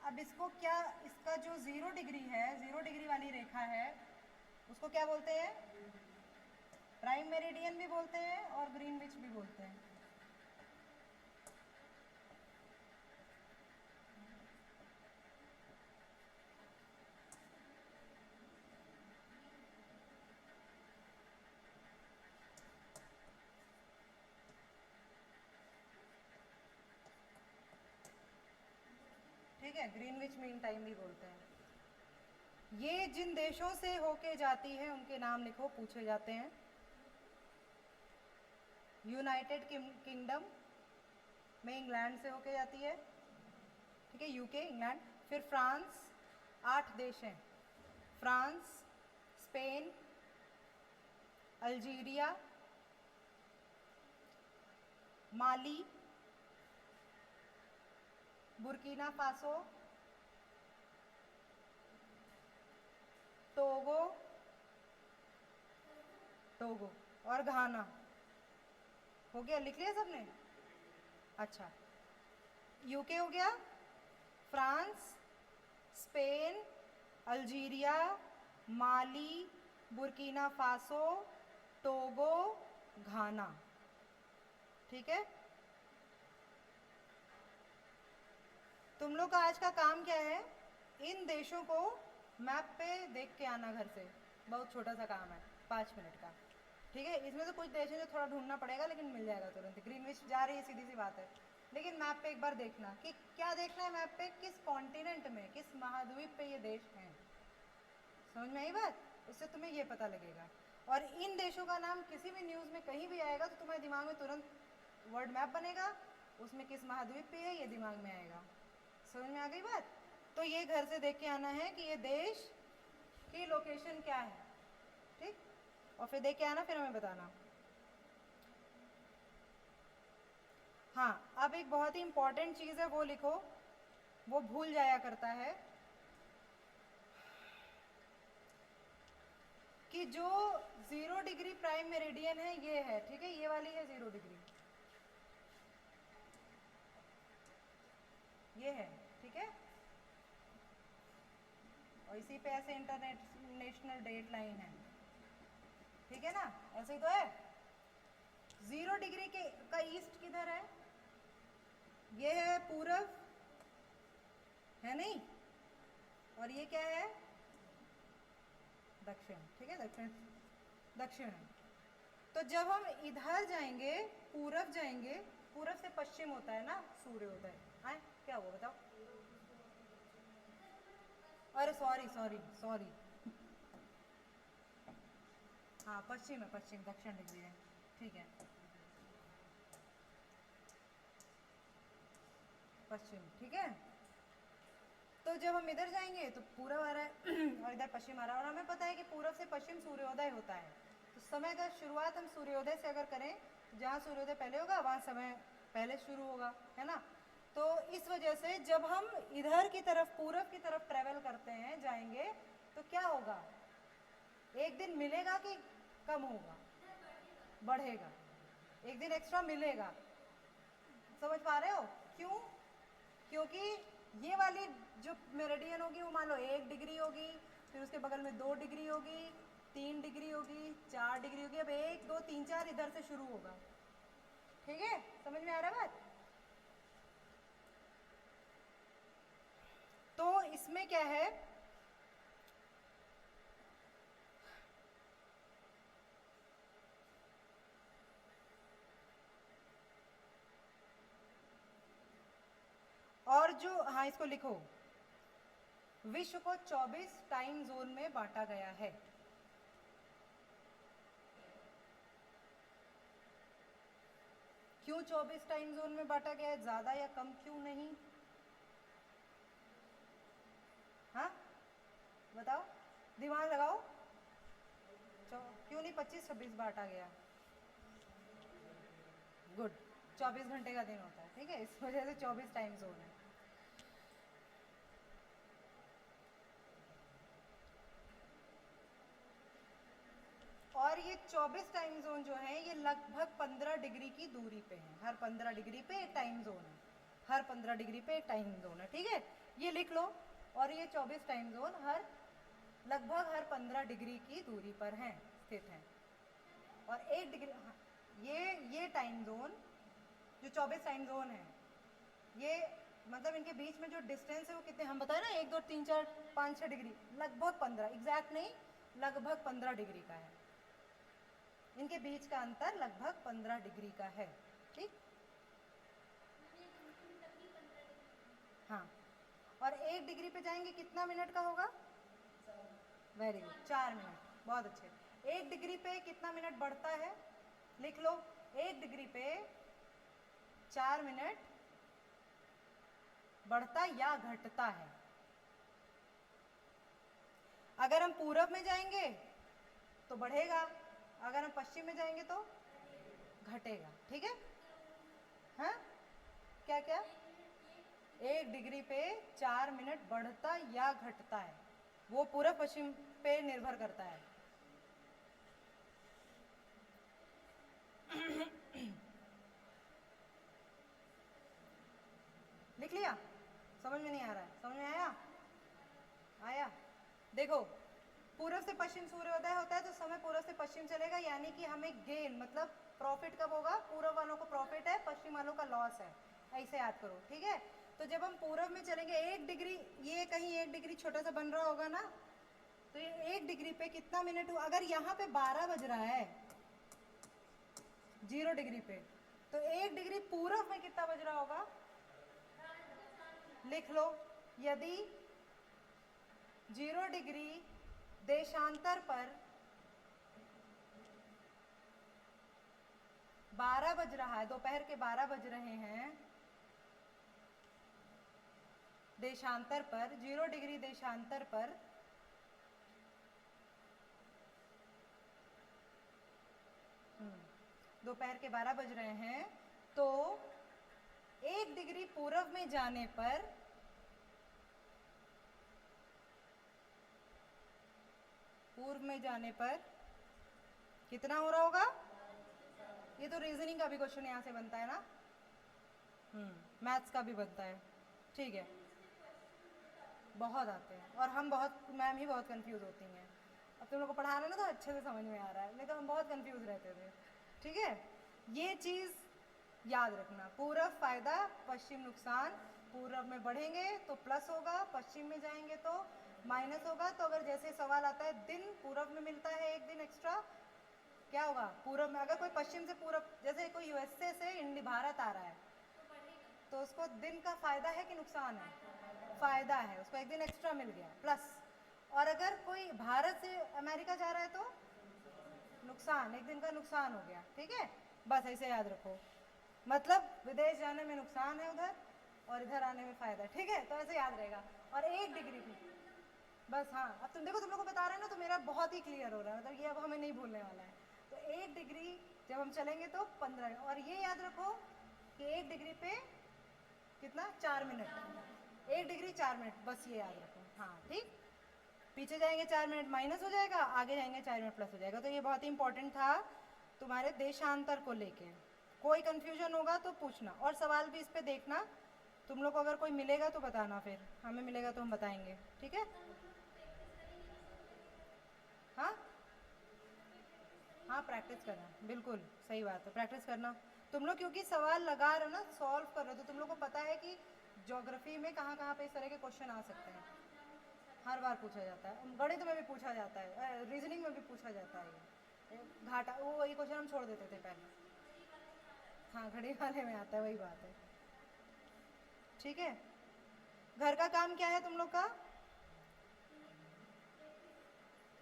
अब इसको क्या, इसका जो 0 डिग्री है, 0 डिग्री वाली रेखा है, उसको क्या बोलते हैं? प्राइम मेरिडियन भी बोलते हैं और ग्रीनविच भी बोलते हैं। ठीक है, ग्रीनविच मीन टाइम भी बोलते हैं। ये जिन देशों से होके जाती है उनके नाम लिखो, पूछे जाते हैं। यूनाइटेड किंगडम में इंग्लैंड से होके जाती है, ठीक है, यूके, इंग्लैंड। फिर फ्रांस, 8 देश हैं, फ्रांस, स्पेन, अल्जीरिया, माली, बुर्किना फासो, टोगो, टोगो और घाना। हो गया, लिख लिया सबने? अच्छा, यूके हो गया, फ्रांस, स्पेन, अल्जीरिया, माली, बुर्किना फासो, टोगो, घाना, ठीक है। तुम लोग का आज का काम क्या है? इन देशों को मैप पे देख के आना घर से। बहुत छोटा सा काम है, 5 मिनट का, ठीक है। इसमें से कुछ देश है जो थोड़ा ढूंढना पड़ेगा, लेकिन मिल जाएगा तुरंत। ग्रीनविच जा रही है, सीधी सी बात है। लेकिन मैप पे एक बार देखना कि क्या देखना है मैप पे, किस कॉन्टिनेंट में, किस महाद्वीप पे ये देश हैं। समझ में आई बात? उससे तुम्हें ये पता लगेगा। और इन देशों का नाम किसी भी न्यूज़ में कहीं भी आएगा तो तुम्हारे दिमाग में तुरंत वर्ड मैप बनेगा, उसमें किस महाद्वीप पे है ये दिमाग में आएगा। समझ में आ गई बात? तो ये घर से देख के आना है कि ये देश की लोकेशन क्या है, ठीक, और फिर देख के आना, फिर हमें बताना। हाँ, अब एक बहुत ही इंपॉर्टेंट चीज़ है, वो लिखो, वो भूल जाया करता है, कि जो 0 डिग्री प्राइम मेरिडियन है ये है, ठीक है, ये वाली है 0 डिग्री, ये है, ठीक है। और इसी पे ऐसे इंटरनेशनल डेट लाइन है, ठीक है ना, ऐसे ही तो है। 0 डिग्री के का ईस्ट किधर है? ये है पूरब, है नहीं, और ये क्या है? दक्षिण, ठीक है, दक्षिण, दक्षिण है। तो जब हम इधर जाएंगे, पूरब जाएंगे, पूरब से पश्चिम होता है ना सूर्योदय, आए क्या हुआ बताओ? अरे सॉरी सॉरी सॉरी, हाँ पश्चिम है, पश्चिम, दक्षिण डिग्री है, ठीक है, पश्चिम, ठीक है। तो जब हम इधर जाएंगे तो पूरब आ रहा है और इधर पश्चिम आ रहा है, और हमें पता है कि पूरब से पश्चिम सूर्योदय होता है। तो समय का शुरुआत हम सूर्योदय से अगर करें, तो जहाँ सूर्योदय पहले होगा वहाँ समय पहले शुरू होगा, है ना। तो इस वजह से जब हम इधर की तरफ, पूरब की तरफ ट्रेवल करते हैं, जाएंगे, तो क्या होगा? एक दिन मिलेगा कि कम होगा? बढ़ेगा, एक दिन एक्स्ट्रा मिलेगा। समझ पा रहे हो क्यों? क्योंकि ये वाली जो मेरिडियन होगी वो मान लो 1 डिग्री होगी, फिर उसके बगल में 2 डिग्री होगी, 3 डिग्री होगी, 4 डिग्री होगी। अब 1 2 3 4 इधर से शुरू होगा, ठीक है, समझ में आ रहा है बात? तो इसमें क्या है, और जो, हाँ इसको लिखो, विश्व को 24 टाइम जोन में बांटा गया है। क्यों 24 टाइम जोन में बांटा गया है, ज़्यादा या कम क्यों नहीं? हाँ बताओ, दिमाग लगाओ। क्यों नहीं 25-26 बांटा गया? गुड, 24 घंटे का दिन होता है, ठीक है, इस वजह से 24 टाइम जोन है। और ये 24 टाइम जोन जो है ये लगभग 15 डिग्री की दूरी पे है। हर 15 डिग्री पे एक टाइम जोन है, हर 15 डिग्री पे एक टाइम जोन है, ठीक है, ये लिख लो। और ये 24 टाइम जोन लगभग हर 15 डिग्री की दूरी पर हैं, स्थित हैं। और 1 डिग्री, हाँ, ये टाइम जोन जो 24 टाइम जोन है, ये मतलब इनके बीच में जो डिस्टेंस है वो कितने, हम बताए ना 1 2 3 4 5 6 डिग्री, लगभग 15, एग्जैक्ट नहीं, लगभग 15 डिग्री का है। इनके बीच का अंतर लगभग 15 डिग्री का है, ठीक। हाँ, और 1 डिग्री पे जाएंगे कितना मिनट का होगा? वेरी गुड, 4 मिनट, बहुत अच्छे। 1 डिग्री पे कितना मिनट बढ़ता है, लिख लो। 1 डिग्री पे 4 मिनट बढ़ता या घटता है। अगर हम पूरब में जाएंगे तो बढ़ेगा, अगर हम पश्चिम में जाएंगे तो घटेगा, ठीक है। हाँ क्या क्या? 1 डिग्री पे 4 मिनट बढ़ता या घटता है, वो पूरब पश्चिम पे निर्भर करता है। लिख लिया? समझ में नहीं आ रहा है? समझ में आया? आया? देखो, पूर्व से पश्चिम सूर्योदय होता है तो समय पूर्व से पश्चिम चलेगा, यानी कि हमें गेन मतलब प्रॉफिट कब होगा? पूर्व वालों को प्रॉफिट है, पश्चिम वालों का लॉस है, ऐसे याद करो, ठीक है। तो जब हम पूर्व में चलेंगे 1 डिग्री, ये कहीं 1 डिग्री छोटा सा बन रहा होगा ना, तो ये 1 डिग्री पे कितना मिनट हुआ? अगर यहाँ पे 12 बज रहा है 0 डिग्री पे, तो 1 डिग्री पूर्व में कितना बज रहा होगा? लिख लो, यदि 0 डिग्री देशांतर पर 12 बज रहा है, दोपहर के 12 बज रहे हैं देशांतर पर, 0 डिग्री देशांतर पर दोपहर के 12 बज रहे हैं, तो 1 डिग्री पूर्व में जाने पर कितना हो रहा होगा? ये तो रीजनिंग का भी क्वेश्चन यहाँ से बनता है ना, मैथ्स का भी बनता है, ठीक है, बहुत आते हैं, और हम बहुत, मैम ही बहुत कंफ्यूज होती हैं। अब तुम लोग को पढ़ा रहे हैं ना तो अच्छे से समझ में आ रहा है, नहीं तो हम बहुत कंफ्यूज रहते थे, ठीक है। ये चीज़ याद रखना, पूर्व फायदा पश्चिम नुकसान, पूर्व में बढ़ेंगे तो प्लस होगा, पश्चिम में जाएंगे तो माइनस होगा। तो अगर जैसे सवाल आता है दिन पूर्व में मिलता है 1 दिन एक्स्ट्रा, क्या होगा? पूर्व में, अगर कोई पश्चिम से पूर्व, जैसे कोई यूएसए से इंडिया भारत आ रहा है तो उसको दिन का फायदा है कि नुकसान है? फायदा है, उसको 1 दिन एक्स्ट्रा मिल गया प्लस। और अगर कोई भारत से अमेरिका जा रहा है तो नुकसान, 1 दिन का नुकसान हो गया, ठीक है। बस ऐसे याद रखो, मतलब विदेश जाने में नुकसान है उधर, और इधर आने में फायदा, ठीक है, तो ऐसे याद रहेगा। और 1 डिग्री भी बस, हाँ, अब तुम देखो, तुम लोग को बता रहे हैं ना, तो मेरा बहुत ही क्लियर हो रहा है, मतलब ये अब हमें नहीं भूलने वाला है। तो 1 डिग्री जब हम चलेंगे तो 15, और ये याद रखो कि 1 डिग्री पे कितना? 4 मिनट, 1 डिग्री 4 मिनट, बस ये याद रखो, हाँ ठीक। पीछे जाएंगे 4 मिनट माइनस हो जाएगा, आगे जाएंगे 4 मिनट प्लस हो जाएगा। तो ये बहुत ही इंपॉर्टेंट था तुम्हारे देशांतर को लेके। कोई कन्फ्यूजन होगा तो पूछना, और सवाल भी इस पर देखना, तुम लोग को अगर कोई मिलेगा तो बताना, फिर हमें मिलेगा तो हम बताएंगे, ठीक है। हाँ हाँ, प्रैक्टिस करना, बिल्कुल सही बात है, प्रैक्टिस करना तुम लोग, क्योंकि सवाल लगा रहे हो ना, सॉल्व कर रहे हो, तो तुम लोग को पता है कि ज्योग्राफी में कहाँ कहाँ पे इस तरह के क्वेश्चन आ सकते हैं। हर बार पूछा जाता है, गणित में भी पूछा जाता है, रीजनिंग में भी पूछा जाता है। ये घाटा, वो वही क्वेश्चन हम छोड़ देते थे पहले। हाँ, घड़ी वाले में आता है, वही बात है, ठीक है। घर का काम क्या है तुम लोग का?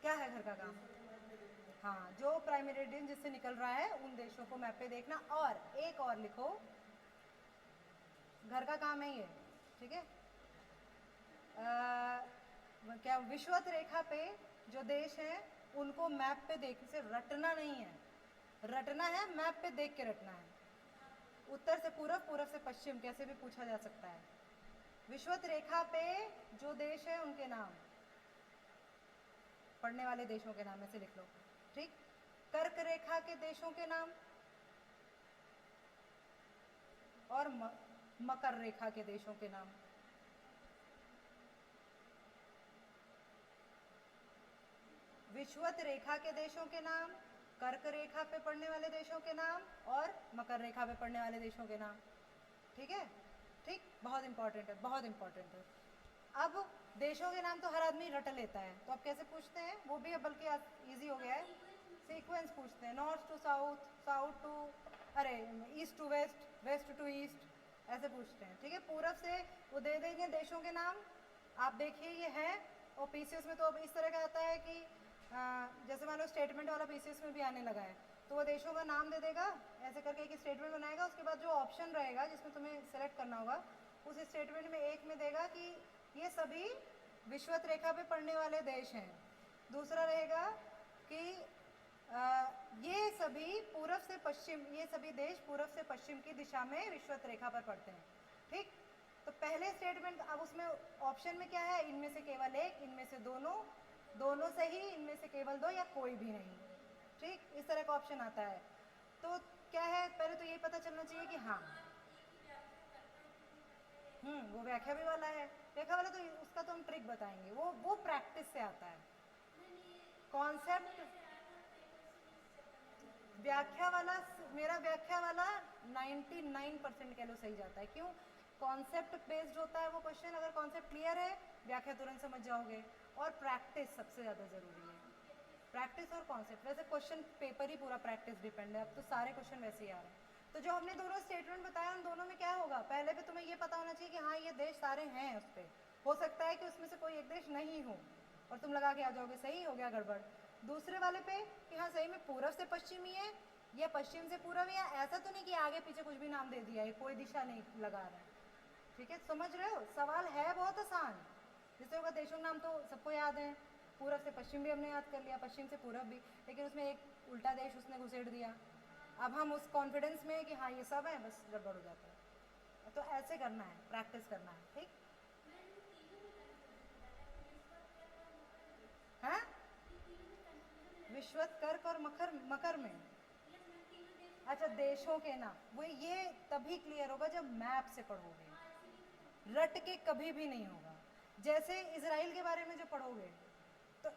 क्या है घर का काम? हाँ, जो प्राइम मेरिडियन जिससे निकल रहा है उन देशों को मैप पे देखना। और एक और लिखो, घर का काम है ये, ठीक है। क्या विषुवत रेखा पे जो देश हैं उनको मैप पे देख से रटना नहीं है, रटना है मैप पे देख के रटना है। उत्तर से पूर्व, पूर्व से पश्चिम, कैसे भी पूछा जा सकता है। विषुवत रेखा पे जो देश है उनके नाम, पढ़ने वाले देशों के नाम ऐसे लिख लो, ठीक। कर्क रेखा के देशों के नाम और मकर रेखा के देशों के नाम। विषुवत रेखा के देशों के नाम, कर्क रेखा पे पड़ने वाले देशों के नाम और मकर रेखा पे पड़ने वाले देशों के नाम, ठीक है। ठीक, बहुत इंपॉर्टेंट है, बहुत इंपॉर्टेंट है। अब देशों के नाम तो हर आदमी रट लेता है, तो अब कैसे पूछते हैं वो भी अब बल्कि इजी हो गया है, सीक्वेंस पूछते हैं। North to south, south to अरे east to west, west to east, ऐसे पूछते हैं, ठीक है। पूरब से वो दे देंगे देशों के नाम, आप देखिए ये है। और पीसीएस में तो अब इस तरह का आता है कि जैसे मान लो स्टेटमेंट वाला पीसीएस में भी आने लगा है, तो वो देशों का नाम दे देगा, ऐसे करके एक स्टेटमेंट बनाएगा। उसके बाद जो ऑप्शन रहेगा जिसमें तुम्हें सेलेक्ट करना होगा, उस स्टेटमेंट में एक में देगा कि ये सभी विषुवत रेखा पे पड़ने वाले देश हैं। दूसरा रहेगा कि ये सभी पूर्व से पश्चिम, ये सभी देश पूर्व से पश्चिम की दिशा में विषुवत रेखा पर पड़ते हैं, ठीक। तो पहले स्टेटमेंट, अब उसमें ऑप्शन में क्या है, इनमें से केवल एक, इनमें से दोनों, दोनों सही, इनमें से केवल दो या कोई भी नहीं, ठीक, इस तरह का ऑप्शन आता है। तो क्या है, पहले तो ये पता चलना चाहिए कि हाँ, वो व्याख्या भी वाला है, व्याख्या वाला तो उसका तो हम ट्रिक बताएंगे, वो प्रैक्टिस से आता है। कॉन्सेप्ट व्याख्या वाला, मेरा व्याख्या वाला 99% कह लो सही जाता है। क्यों? कॉन्सेप्ट बेस्ड होता है वो क्वेश्चन। अगर कॉन्सेप्ट क्लियर है, व्याख्या तुरंत समझ जाओगे। और प्रैक्टिस सबसे ज़्यादा ज़रूरी है, प्रैक्टिस और कॉन्सेप्ट। वैसे क्वेश्चन पेपर ही पूरा प्रैक्टिस डिपेंड है, अब तो सारे क्वेश्चन वैसे ही आ रहे हैं। तो जो हमने दोनों स्टेटमेंट बताया, उन दोनों में क्या होगा, पहले पे तुम्हें ये पता होना चाहिए कि हाँ ये देश सारे हैं उस पर। हो सकता है कि उसमें से कोई एक देश नहीं हो और तुम लगा के आ जाओगे सही हो गया, गड़बड़। दूसरे वाले पे कि हाँ सही में पूर्व से पश्चिम ही है या पश्चिम से पूर्व है, ऐसा तो नहीं कि आगे पीछे कुछ भी नाम दे दिया है, कोई दिशा नहीं लगा रहा है, ठीक है। समझ रहे हो, सवाल है बहुत आसान। जैसे होगा देशों के नाम तो सबको याद है, पूरब से पश्चिम भी हमने याद कर लिया, पश्चिम से पूरब भी, लेकिन उसमें एक उल्टा देश उसने घुसेड़ दिया। अब हम उस कॉन्फिडेंस में कि हाँ ये सब है, बस गड़बड़ हो जाता है। तो ऐसे करना है, प्रैक्टिस करना है, ठीक है। विश्वत, कर्क और मकर में, अच्छा देशों के नाम, वो ये तभी क्लियर होगा जब मैप से पढ़ोगे, रट के कभी भी नहीं होगा। जैसे इजराइल के बारे में जब पढ़ोगे तो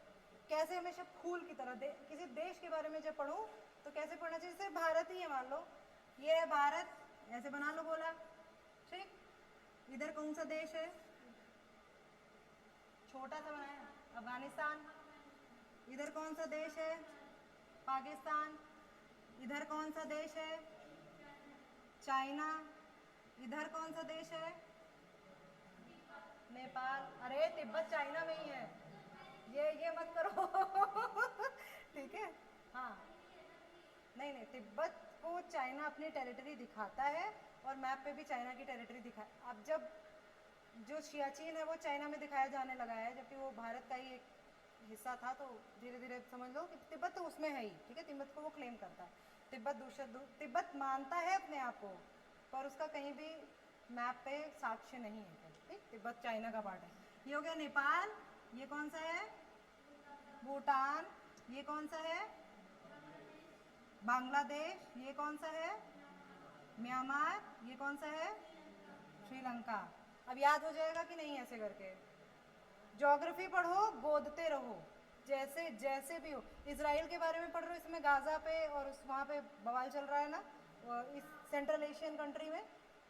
कैसे हमेशा फूल की तरह किसी देश के बारे में जब पढ़ो तो कैसे पढ़ना चाहिए। सिर्फ भारत ही है, मान लो ये है भारत, ऐसे बना लो गोला, ठीक। इधर कौन सा देश है, छोटा सा बनाया, अफगानिस्तान। इधर कौन सा देश है, पाकिस्तान। इधर कौन सा देश है, चाइना। इधर कौन सा देश है, नेपाल। अरे तिब्बत चाइना में ही है, ये मत करो ठीक है। हाँ नहीं नहीं, तिब्बत को चाइना अपनी टेरिटरी दिखाता है और मैप पे भी चाइना की टेरिटरी दिखा। अब जब जो सियाचिन है वो चाइना में दिखाया जाने लगा है, जबकि वो भारत का ही एक हिस्सा था, तो धीरे धीरे समझ लो कि तिब्बत तो उसमें है ही, ठीक है। तिब्बत को वो क्लेम करता है, तिब्बत मानता है अपने आप को, पर उसका कहीं भी मैप पे साक्ष्य नहीं है, ठीक। तिब्बत चाइना का पार्ट है। ये हो गया नेपाल, ये कौन सा है, भूटान। ये कौन सा है, बांग्लादेश। ये कौन सा है, म्यांमार। ये कौन सा है, श्रीलंका। अब याद हो जाएगा कि नहीं, ऐसे करके ज्योग्राफी पढ़ो, बोलते रहो, जैसे जैसे भी हो। इजराइल के बारे में पढ़ रहे हो, इसमें गाजा पे और उस वहाँ पे बवाल चल रहा है ना, इस सेंट्रल एशियन कंट्री में,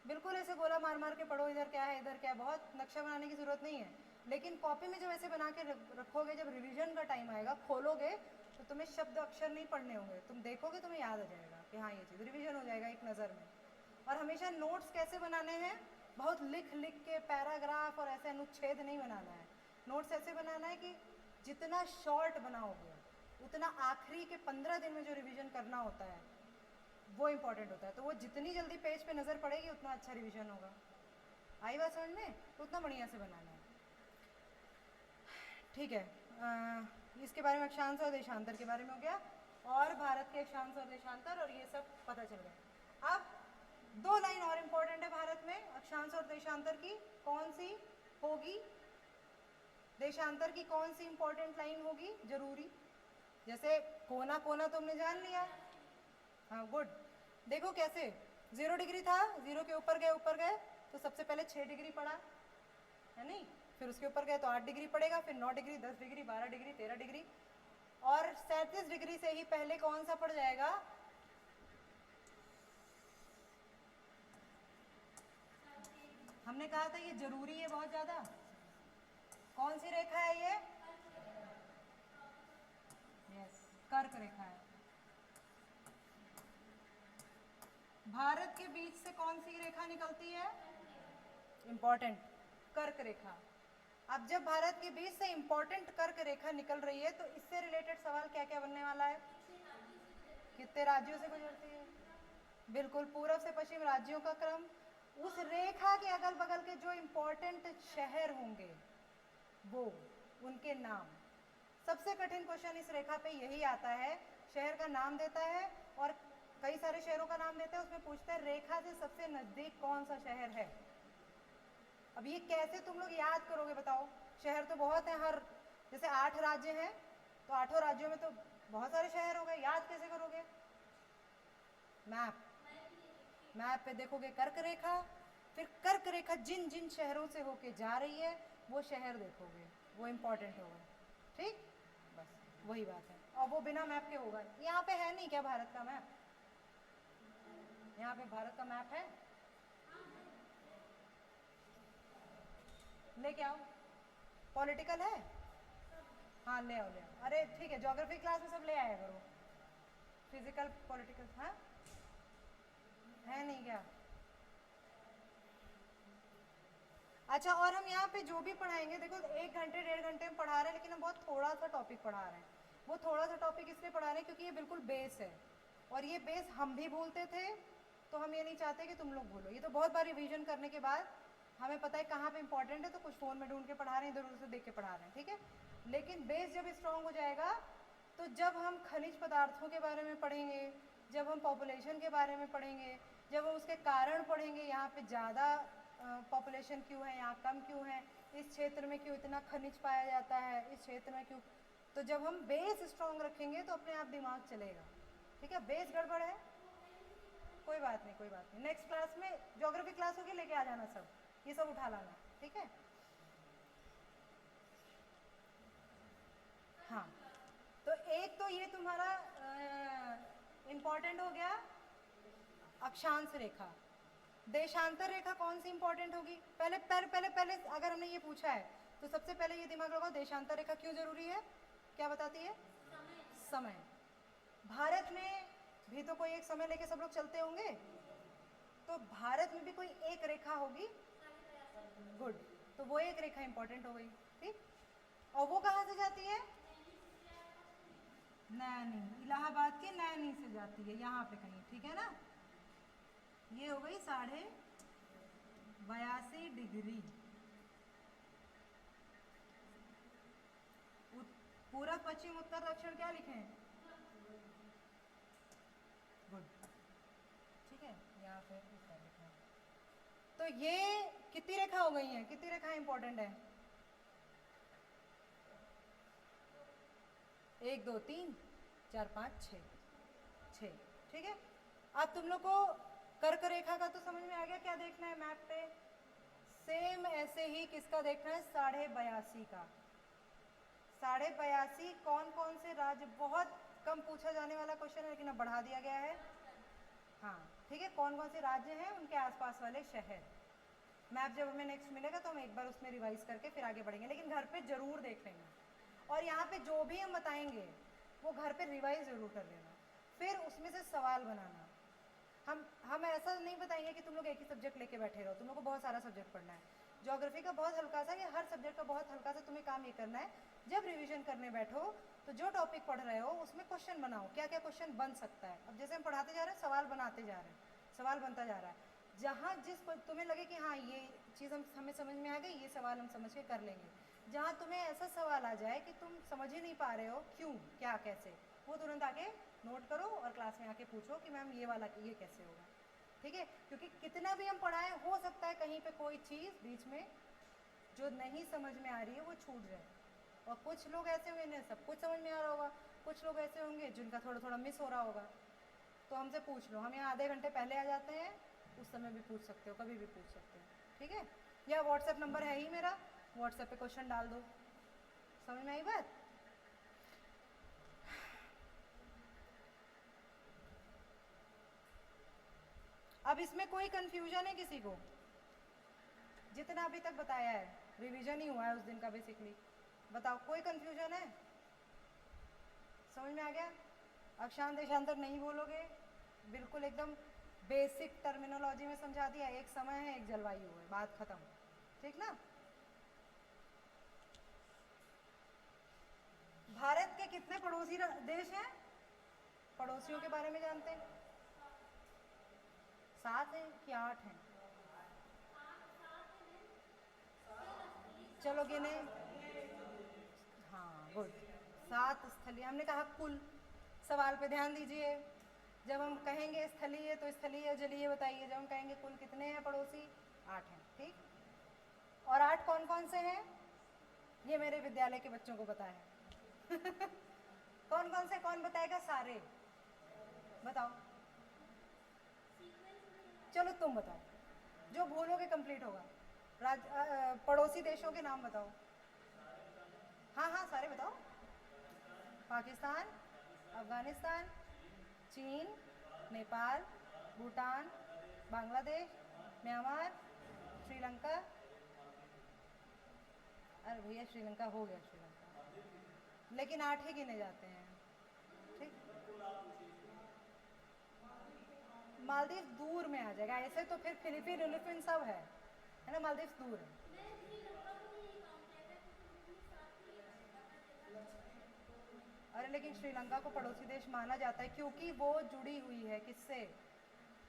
बिल्कुल ऐसे गोला मार मार के पढ़ो, इधर क्या है इधर क्या है, बहुत नक्शा बनाने की ज़रूरत नहीं है। लेकिन कॉपी में जब ऐसे बना के रखोगे, जब रिवीजन का टाइम आएगा, खोलोगे तो तुम्हें शब्द अक्षर नहीं पढ़ने होंगे, तुम देखोगे तुम्हें याद आ जाएगा कि हाँ ये चीज़ रिवीजन हो जाएगा एक नज़र में। और हमेशा नोट्स कैसे बनाने हैं, बहुत लिख लिख के पैराग्राफ और ऐसे अनुच्छेद नहीं बनाना है। नोट्स ऐसे बनाना है कि जितना शॉर्ट बनाओगे उतना आखिरी के 15 दिन में जो रिवीजन करना होता है वो इम्पोर्टेंट होता है। तो वो जितनी जल्दी पेज पे नज़र पड़ेगी उतना अच्छा रिवीजन होगा। आई बात समझ में? तो उतना बढ़िया से बनाना है, ठीक है। इसके बारे में अक्षांश और देशांतर के बारे में हो गया, और भारत के अक्षांश और देशांतर और ये सब पता चल गया। अब 2 लाइन और इम्पोर्टेंट है भारत में अक्षांश और देशांतर की। कौन सी होगी? देशांतर की कौन सी इंपॉर्टेंट लाइन होगी जरूरी? जैसे कोना कोना तो हमने जान लिया, हाँ गुड। देखो कैसे 0 डिग्री था, 0 के ऊपर गए तो सबसे पहले 6 डिग्री पड़ा है नहीं, फिर उसके ऊपर गए तो 8 डिग्री पड़ेगा, फिर 9 डिग्री, 10 डिग्री, 12 डिग्री, 13 डिग्री, और 37 डिग्री से ही पहले कौन सा पड़ जाएगा? हमने कहा था ये जरूरी है बहुत ज्यादा। कौन सी रेखा है ये? यस, कर्क रेखा है। भारत के बीच से कौन सी रेखा निकलती है? इंपॉर्टेंट, कर्क रेखा। अब जब भारत के बीच से इंपॉर्टेंट कर्क रेखा निकल रही है तो इससे रिलेटेड सवाल क्या क्या बनने वाला है? कितने राज्यों से गुजरती है? बिल्कुल, पूर्व से पश्चिम राज्यों का क्रम, उस रेखा के अगल बगल के जो इंपॉर्टेंट शहर होंगे वो, उनके नाम। सबसे कठिन क्वेश्चन इस रेखा पे यही आता है, शहर का नाम देता है और कई सारे शहरों का नाम देता है, उसमें पूछता है रेखा से सबसे नजदीक कौन सा शहर है। अब ये कैसे तुम लोग याद करोगे बताओ? शहर तो बहुत है, हर जैसे 8 राज्य हैं तो 8 राज्यों में तो बहुत सारे शहर हो गए, याद कैसे करोगे? मैप पे देखोगे कर्क रेखा, फिर कर्क रेखा जिन जिन शहरों से होके जा रही है वो शहर देखोगे, वो इंपॉर्टेंट होगा, ठीक? बस वही बात है, और वो बिना मैप के होगा। यहाँ पे है नहीं क्या भारत का मैप? यहाँ पे भारत का मैप है, लेके आओ। पॉलिटिकल है, हाँ ले आओ ले आओ। अरे ठीक है, ज्योग्राफी क्लास में सब ले आया करो। फिजिकल पॉलिटिकल हाँ है नहीं क्या? अच्छा, और हम यहाँ पे जो भी पढ़ाएंगे, देखो 1 घंटे 1.5 घंटे में पढ़ा रहे हैं, लेकिन हम बहुत थोड़ा सा टॉपिक पढ़ा रहे हैं। वो थोड़ा सा टॉपिक इसलिए पढ़ा रहे हैं क्योंकि ये बिल्कुल बेस है, और ये बेस हम भी भूलते थे, तो हम ये नहीं चाहते कि तुम लोग भूलो। ये तो बहुत बार रिवीजन करने के बाद हमें पता है कहाँ पे इंपॉर्टेंट है, तो कुछ फ़ोन में ढूंढ के पढ़ा रहे हैं, इधर उधर से देख के पढ़ा रहे हैं, ठीक है। लेकिन बेस जब स्ट्रांग हो जाएगा तो जब हम खनिज पदार्थों के बारे में पढ़ेंगे, जब हम पॉपुलेशन के बारे में पढ़ेंगे, जब हम उसके कारण पढ़ेंगे, यहाँ पे ज़्यादा पॉपुलेशन क्यों है, यहाँ कम क्यों है, इस क्षेत्र में क्यों इतना खनिज पाया जाता है, इस क्षेत्र में क्यों, तो जब हम बेस स्ट्रांग रखेंगे तो अपने आप दिमाग चलेगा, ठीक है। बेस गड़बड़ है, कोई बात नहीं कोई बात नहीं, नेक्स्ट क्लास में ज्योग्राफी क्लास होगी, लेके आ जाना सब, ये सब उठा लाना, ठीक है। हाँ, तो एक तो ये तुम्हारा इंपॉर्टेंट हो गया अक्षांश रेखा। देशांतर रेखा कौन सी इंपॉर्टेंट होगी? पहले पहले पहले पहले अगर हमने ये पूछा है तो सबसे पहले ये दिमाग लगाओ, देशांतर रेखा क्यों जरूरी है? क्या बताती है? समय। भारत में भी तो कोई एक समय लेके सब लोग चलते होंगे, तो भारत में भी कोई एक रेखा होगी, गुड, तो वो एक रेखा इंपॉर्टेंट हो गई, ठीक। और वो कहाँ से जाती है? नैनी, इलाहाबाद के नैनी से जाती है, यहाँ पे कहीं, ठीक है ना। ये हो गई 82.5 डिग्री। पूर्व पश्चिम उत्तर दक्षिण क्या लिखे हैं? गुड, ठीक है, यहाँ पे उत्तर लिखा है। तो ये कितनी रेखा हो गई हैं? कितनी रेखा इंपॉर्टेंट है? 1 2 3 4 5 6, ठीक है। अब तुम लोग को कर्क रेखा का तो समझ में आ गया, क्या देखना है मैप पे? सेम ऐसे ही किसका देखना है? 82.5 का। 82.5 कौन कौन से राज्य, बहुत कम पूछा जाने वाला क्वेश्चन है लेकिन अब बढ़ा दिया गया है, हाँ ठीक है। कौन कौन से राज्य हैं, उनके आसपास वाले शहर। मैप जब हमें नेक्स्ट मिलेगा तो हम एक बार उसमें रिवाइज करके फिर आगे बढ़ेंगे, लेकिन घर पे जरूर देख लेंगे, और यहाँ पे जो भी हम बताएंगे वो घर पे रिवाइज जरूर कर लेना, फिर उसमें से सवाल बनाना। हम ऐसा नहीं बताएंगे कि तुम लोग एक ही सब्जेक्ट लेके बैठे रहो, तुम लोग को बहुत सारा सब्जेक्ट पढ़ना है। ज्योग्राफी का बहुत हल्का सा, या हर सब्जेक्ट का बहुत हल्का सा तुम्हें काम ये करना है, जब रिवीजन करने बैठो तो जो टॉपिक पढ़ रहे हो उसमें क्वेश्चन बनाओ, क्या क्या क्वेश्चन बन सकता है। अब जैसे हम पढ़ाते जा रहे हैं, सवाल बनाते जा रहे हैं, सवाल बनता जा रहा है, जहाँ जिस तुम्हें लगे कि हाँ ये चीज़ हमें समझ में आ गई, ये सवाल हम समझ के कर लेंगे। जहाँ तुम्हें ऐसा सवाल आ जाए कि तुम समझ ही नहीं पा रहे हो क्यों, क्या, कैसे, वो तुरंत आके नोट करो और क्लास में आके पूछो कि मैम ये वाला ये कैसे होगा। ठीक है, क्योंकि कितना भी हम पढ़ाएं, हो सकता है कहीं पे कोई चीज़ बीच में जो नहीं समझ में आ रही है वो छूट जाए। और कुछ लोग ऐसे होंगे जिन्हें सब कुछ समझ में आ रहा होगा, कुछ लोग ऐसे होंगे जिनका थोड़ा थोड़ा मिस हो रहा होगा। तो हमसे पूछ लो, हम यहाँ आधे घंटे पहले आ जाते हैं, उस समय भी पूछ सकते हो, कभी भी पूछ सकते हो। ठीक है, या व्हाट्सएप नंबर है ही मेरा, व्हाट्सएप पे क्वेश्चन डाल दो। समझ में आई बात? अब इसमें कोई कंफ्यूजन है किसी को? जितना अभी तक बताया है रिवीजन ही हुआ है उस दिन का बेसिकली, बताओ कोई कंफ्यूजन है? समझ में आ गया? अक्षांत देशांतर नहीं बोलोगे, बिल्कुल एकदम बेसिक टर्मिनोलॉजी में समझा दिया, एक समय है एक जलवायु है, बात खत्म। ठीक ना? भारत के कितने पड़ोसी देश हैं? पड़ोसियों के बारे में जानते हैं? 7 हैं कि 8 हैं? चलो गिने। हाँ गुड, 7 स्थलीय, हमने कहा कुल। सवाल पे ध्यान दीजिए, जब हम कहेंगे स्थलीय तो स्थलीय जलीय बताइए, जब हम कहेंगे कुल कितने हैं पड़ोसी? 8 हैं। ठीक, और 8 कौन कौन से हैं? ये मेरे विद्यालय के बच्चों को पता है। कौन कौन से, कौन बताएगा? सारे बताओ। चलो तुम बताओ, जो भूलोगे कंप्लीट होगा। पड़ोसी देशों के नाम बताओ। हाँ हाँ सारे बताओ। पाकिस्तान, अफगानिस्तान, चीन, नेपाल, भूटान, बांग्लादेश, म्यांमार, श्रीलंका। अरे भैया श्रीलंका हो गया, श्रीलंका, लेकिन 8 ही गिने जाते हैं। ठीक, मालदीव दूर में आ जाएगा, ऐसे तो फिर फिलीपीन विलीपीन सब है ना, मालदीव दूर है। अरे लेकिन श्रीलंका को पड़ोसी देश माना जाता है क्योंकि वो जुड़ी हुई है किससे?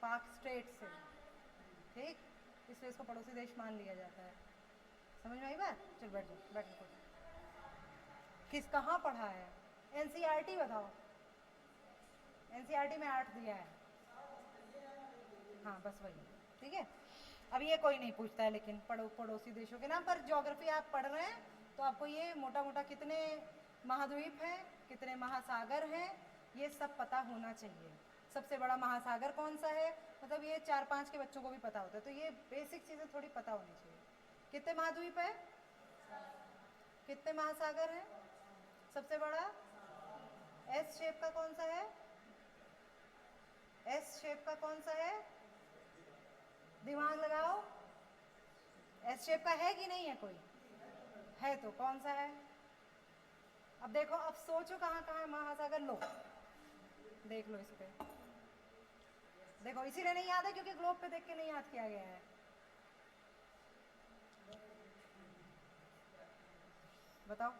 पाक स्टेट से। ठीक, इसलिए इसको पड़ोसी देश मान लिया जाता है। समझ में आई बात? चल बैठ जाओ, बैठ जाओ। किस कहाँ पढ़ा है? एनसीईआरटी बताओ। एनसीईआरटी में 8 दिया है। हाँ बस वही। ठीक है, अब ये कोई नहीं पूछता है, लेकिन पड़ोसी देशों के नाम पर ज्योग्राफी आप पढ़ रहे हैं तो आपको ये मोटा मोटा कितने महाद्वीप हैं, कितने महासागर हैं, ये सब पता होना चाहिए। सबसे बड़ा महासागर कौन सा है, मतलब ये 4-5 के बच्चों को भी पता होता है, तो ये बेसिक चीज़ें थोड़ी पता होनी चाहिए। कितने महाद्वीप है, कितने महासागर हैं, सबसे बड़ा एस शेप का कौन सा है? एस शेप का कौन सा है? दिमाग लगाओ, एस शेप का है कि नहीं है? कोई है तो कौन सा है? अब देखो, अब सोचो कहाँ कहाँ है महासागर, लो देख लो इस पे, देखो इसीलिए नहीं याद है क्योंकि ग्लोब पे देख के नहीं याद किया गया है। बताओ,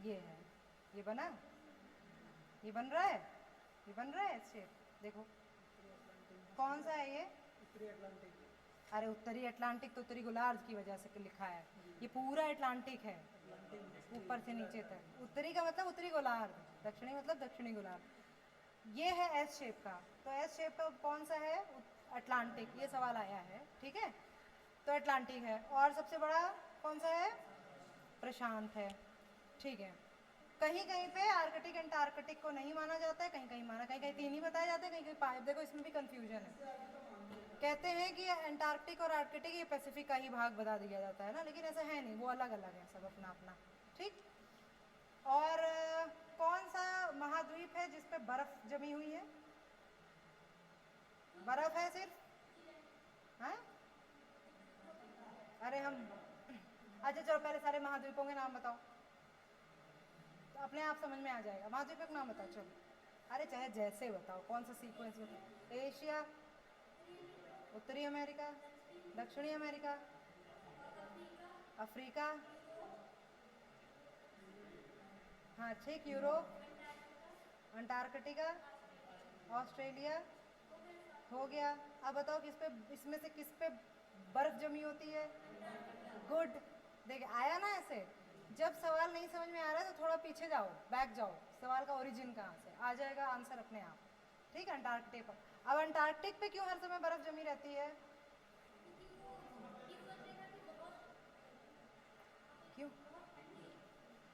ये है, ये बना, ये बन रहा है, ये बन रहा है एस शेप, देखो कौन सा है ये? उत्तरी अटलांटिक। अरे उत्तरी अटलांटिक तो उत्तरी गोलार्ध की वजह से लिखा है, ये पूरा अटलांटिक है ऊपर से नीचे तक। उत्तरी का मतलब उत्तरी गोलार्ध, दक्षिणी मतलब दक्षिणी गोलार्ध। ये है एस शेप का, तो एस शेप का कौन सा है? अटलांटिक, ये सवाल आया है। ठीक है, तो अटलांटिक है। और सबसे बड़ा कौन सा है? प्रशांत है। ठीक है, कहीं कहीं पे आर्कटिक एंटार्कटिक को नहीं माना जाता है, कहीं कहीं माना, कहीं कहीं 3 ही बताए जाते हैं, कहीं कहीं 5। देखो इसमें भी कंफ्यूजन है, कहते हैं कि एंटार्कटिक और आर्कटिक ये पैसिफिक का ही भाग बता दिया जाता है ना, लेकिन ऐसा है नहीं, वो अलग अलग है सब अपना अपना। ठीक, और कौन सा महाद्वीप है जिसपे बर्फ जमी हुई है? बर्फ है सिर्फ? हाँ, अरे हम, अच्छा चलो पहले सारे महाद्वीपों के नाम बताओ, तो अपने आप समझ में आ जाएगा। महाद्वीपों के नाम बताओ चलो, अरे चाहे जैसे बताओ, कौन सा सीक्वेंस बताओ। एशिया, उत्तरी अमेरिका, दक्षिणी अमेरिका, अफ्रीका, हाँ ठीक, यूरोप, अंटार्कटिका, ऑस्ट्रेलिया, हो गया। अब बताओ किस पे, इसमें से किस पे बर्फ जमी होती है? गुड। देखिए आया ना ऐसे। जब सवाल नहीं समझ में आ रहा है तो थोड़ा पीछे जाओ, बैक जाओ, सवाल का ओरिजिन कहाँ से आ जाएगा आंसर अपने आप। ठीक है, अंटार्कटिक पर। अब अंटार्कटिक पे क्यों हर समय बर्फ जमी रहती है? क्यों?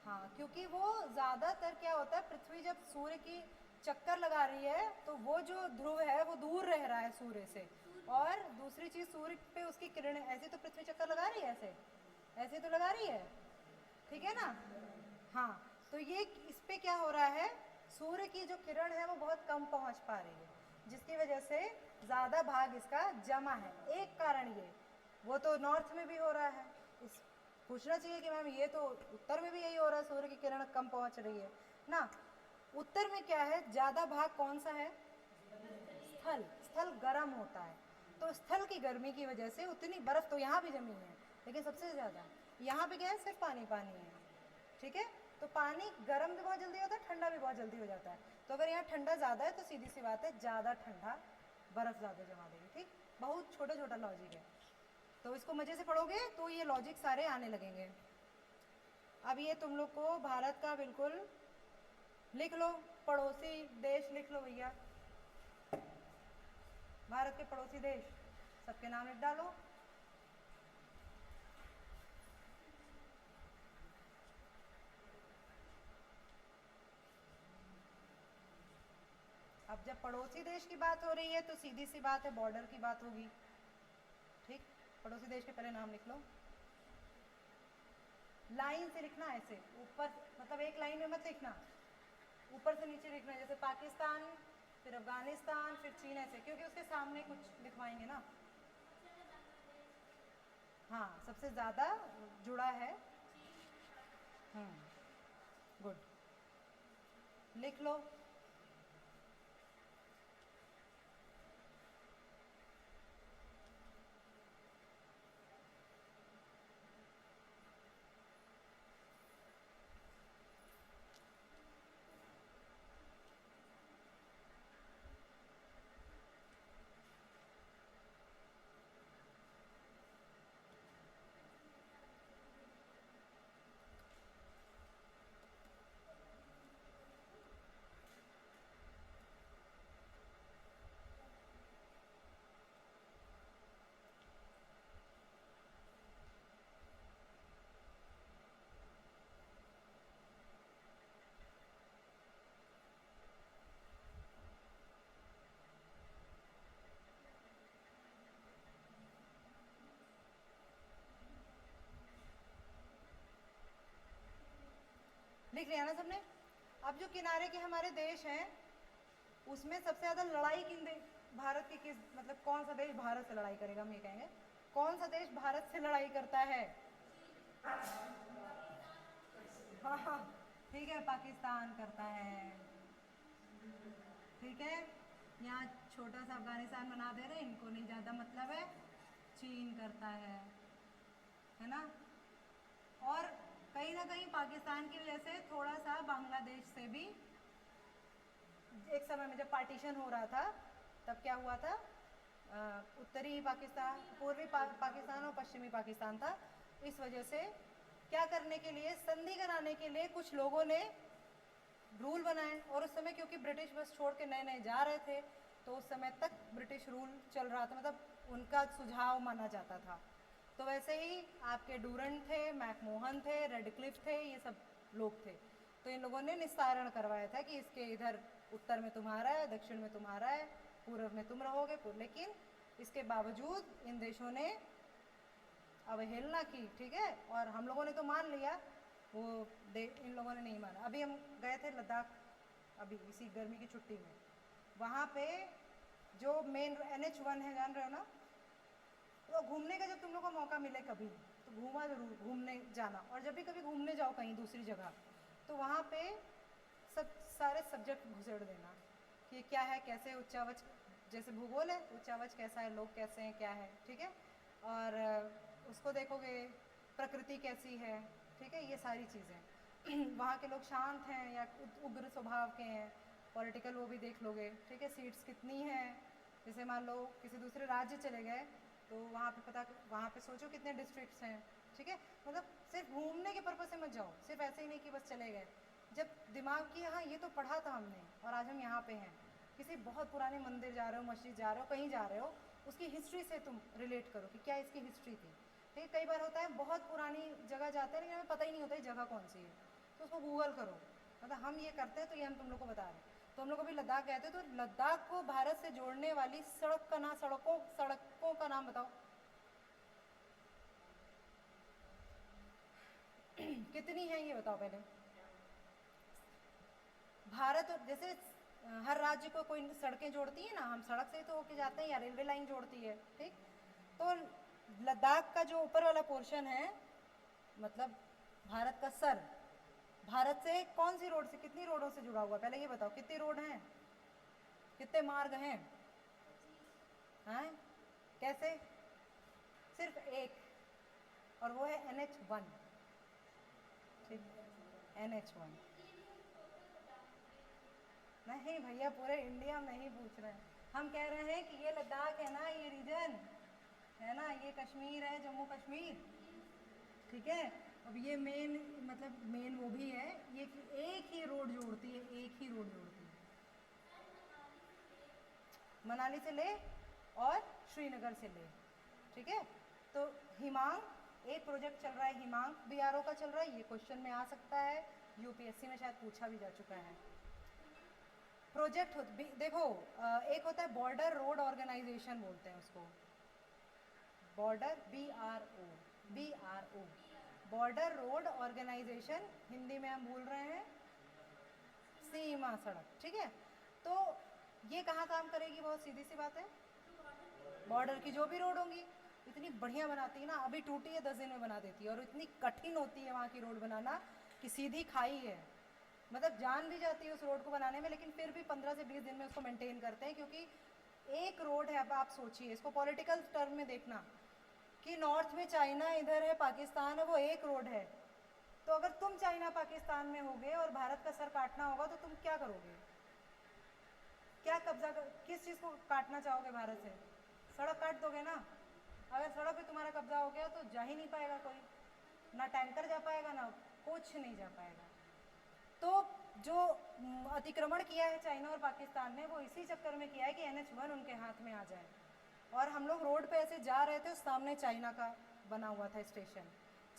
हाँ, क्योंकि वो ज़्यादातर क्या होता है, पृथ्वी जब सूर्य की चक्कर लगा रही है तो वो जो ध्रुव है वो दूर रह रहा है सूर्य से, और दूसरी चीज़ सूर्य पे उसकी किरणें, ऐसे तो पृथ्वी चक्कर लगा रही है, ऐसे ऐसे तो लगा रही है, ठीक है ना? हाँ, तो ये इस पे क्या हो रहा है, सूर्य की जो किरण है वो बहुत कम पहुंच पा रही है, जिसकी वजह से ज़्यादा भाग इसका जमा है। एक कारण ये, वो तो नॉर्थ में भी हो रहा है। इस पूछना चाहिए कि मैम ये तो उत्तर में भी यही हो रहा है, सूर्य की किरण कम पहुंच रही है ना। उत्तर में क्या है, ज़्यादा भाग कौन सा है? स्थल। स्थल गर्म होता है, तो स्थल की गर्मी की वजह से उतनी बर्फ तो यहाँ भी जमी है, लेकिन सबसे ज़्यादा यहाँ पे क्या है, सिर्फ पानी पानी है। ठीक है, तो पानी गर्म भी बहुत जल्दी होता है, ठंडा भी बहुत जल्दी हो जाता है। तो अगर यहाँ ठंडा ज़्यादा है तो सीधी सी बात है, ज़्यादा ठंडा बर्फ़ ज़्यादा जमा देगी। ठीक, बहुत छोटा छोटा लॉजिक है, तो इसको मज़े से पढ़ोगे तो ये लॉजिक सारे आने लगेंगे। अब ये तुम लोग को भारत का बिल्कुल लिख लो, पड़ोसी देश लिख लो भैया, भारत के पड़ोसी देश सबके नाम लिख डालो। अब जब पड़ोसी देश की बात हो रही है तो सीधी सी बात है, बॉर्डर की बात होगी। ठीक, पड़ोसी देश के पहले नाम लिख लो, लाइन से लिखना, ऐसे ऊपर, मतलब एक लाइन में मत लिखना, ऊपर से नीचे लिखना, जैसे पाकिस्तान, फिर अफगानिस्तान, फिर चीन, ऐसे, क्योंकि उसके सामने कुछ लिखवाएंगे ना। हाँ, सबसे ज़्यादा जुड़ा है। गुड, लिख लो। लिख लिया ना सबने? अब जो किनारे के हमारे देश हैं उसमें सबसे ज़्यादा लड़ाई किन भारत के किस, मतलब कौन सा देश भारत से लड़ाई करेगा, हम ये कहेंगे कौन सा देश भारत से लड़ाई करता है? हाँ हाँ, ठीक है, पाकिस्तान करता है। ठीक है, यहाँ छोटा सा अफगानिस्तान बना दे रहे हैं, इनको नहीं ज़्यादा मतलब है। चीन करता है ना? और कहीं ना कहीं पाकिस्तान की वजह से थोड़ा सा बांग्लादेश से भी, एक समय में जब पार्टीशन हो रहा था तब क्या हुआ था, उत्तरी पाकिस्तान, पूर्वी पाकिस्तान और पश्चिमी पाकिस्तान था। इस वजह से क्या करने के लिए, संधि कराने के लिए कुछ लोगों ने रूल बनाए, और उस समय क्योंकि ब्रिटिश बस छोड़ के नए नए जा रहे थे तो उस समय तक ब्रिटिश रूल चल रहा था, मतलब उनका सुझाव माना जाता था। तो वैसे ही आपके डूरन थे, मैकमोहन थे, रेडक्लिफ थे, ये सब लोग थे। तो इन लोगों ने निस्तारण करवाया था कि इसके इधर उत्तर में तुम्हारा है, दक्षिण में तुम्हारा है, पूर्व में तुम रहोगे। लेकिन इसके बावजूद इन देशों ने अवहेलना की, ठीक है, और हम लोगों ने तो मान लिया, वो इन लोगों ने नहीं माना। अभी हम गए थे लद्दाख, अभी इसी गर्मी की छुट्टी में, वहाँ पे जो मेन NH1 है, जान रहे हो ना? तो घूमने का जब तुम लोग को मौका मिले कभी तो घूमा ज़रूर, घूमने जाना। और जब भी कभी घूमने जाओ कहीं दूसरी जगह तो वहाँ पे सब सारे सब्जेक्ट घुसेड़ देना कि क्या है, कैसे उच्चावच, जैसे भूगोल है, उच्चावच कैसा है, लोग कैसे हैं, क्या है, ठीक है। और उसको देखोगे प्रकृति कैसी है, ठीक है, ये सारी चीज़ें वहाँ के लोग शांत हैं या उग्र स्वभाव के हैं, पॉलिटिकल वो भी देख लोगे, ठीक है, सीट्स कितनी हैं, जैसे मान लो किसी दूसरे राज्य चले गए तो वहाँ पे सोचो कितने डिस्ट्रिक्ट्स हैं, ठीक है, मतलब सिर्फ घूमने के पर्पज़ से मत जाओ, सिर्फ ऐसे ही नहीं कि बस चले गए, जब दिमाग की हाँ ये तो पढ़ा था हमने और आज हम यहाँ पे हैं, किसी बहुत पुराने मंदिर जा रहे हो, मस्जिद जा रहे हो, कहीं जा रहे हो, उसकी हिस्ट्री से तुम रिलेट करो कि क्या इसकी हिस्ट्री थी, ठीक है, कई बार होता है बहुत पुरानी जगह जाते हैं लेकिन हमें पता ही नहीं होता ये जगह कौन सी है, तो उसको गूगल करो, मतलब हम ये करते हैं तो ये हम तुम लोग को बता रहे हैं, तो हम लोग अभी लद्दाख गए थे, तो लद्दाख को भारत से जोड़ने वाली सड़कों का नाम बताओ कितनी है ये बताओ पहले। भारत जैसे हर राज्य को कोई सड़कें जोड़ती है ना, हम सड़क से ही तो होके जाते हैं या रेलवे लाइन जोड़ती है, ठीक, तो लद्दाख का जो ऊपर वाला पोर्शन है, मतलब भारत का सर, भारत से कौन सी रोड से, कितनी रोडों से जुड़ा हुआ, पहले ये बताओ कितनी रोड हैं, कितने मार्ग हैं, हैं कैसे, सिर्फ एक, और वो है NH1, ठीक, NH1, नहीं भैया पूरे इंडिया में नहीं पूछ रहे हैं, हम कह रहे हैं कि ये लद्दाख है ना, ये रीजन है ना, ये कश्मीर है, जम्मू कश्मीर, ठीक है, अब ये मेन, मतलब मेन वो भी है, ये कि एक ही रोड जोड़ती है, एक ही रोड जोड़ती है, मनाली से ले और श्रीनगर से ले, ठीक है, तो हिमांग एक प्रोजेक्ट चल रहा है, हिमांग BRO का चल रहा है, ये क्वेश्चन में आ सकता है, UPSC में शायद पूछा भी जा चुका है, प्रोजेक्ट देखो, एक होता है बॉर्डर रोड ऑर्गेनाइजेशन बोलते हैं उसको, border BRO border road organisation, Hindi में हम भूल रहे हैं सीमा सड़क, ठीक है, तो ये कहाँ काम करेगी, बहुत सीधी सी बात है, बॉर्डर की जो भी रोड होंगी, इतनी बढ़िया बनाती है ना, अभी टूटी है 10 दिन में बना देती है, और इतनी कठिन होती है वहाँ की रोड बनाना कि सीधी खाई है, मतलब जान भी जाती है उस रोड को बनाने में, लेकिन फिर भी 15 से 20 दिन में उसको मेंटेन करते हैं, क्योंकि एक रोड है, अब आप सोचिए इसको पॉलिटिकल टर्म में देखना कि नॉर्थ में चाइना, इधर है पाकिस्तान है, वो एक रोड है, तो अगर तुम चाइना पाकिस्तान में होगे और भारत का सर काटना होगा तो तुम क्या करोगे, क्या कब्जा किस चीज़ को काटना चाहोगे भारत से, सड़क काट दोगे ना, अगर सड़क पे तुम्हारा कब्जा हो गया तो जा ही नहीं पाएगा कोई, ना टैंकर जा पाएगा ना कुछ नहीं जा पाएगा, तो जो अतिक्रमण किया है चाइना और पाकिस्तान ने, वो इसी चक्कर में किया है कि NH1 उनके हाथ में आ जाए, और हम लोग रोड पे ऐसे जा रहे थे, उस सामने चाइना का बना हुआ था स्टेशन,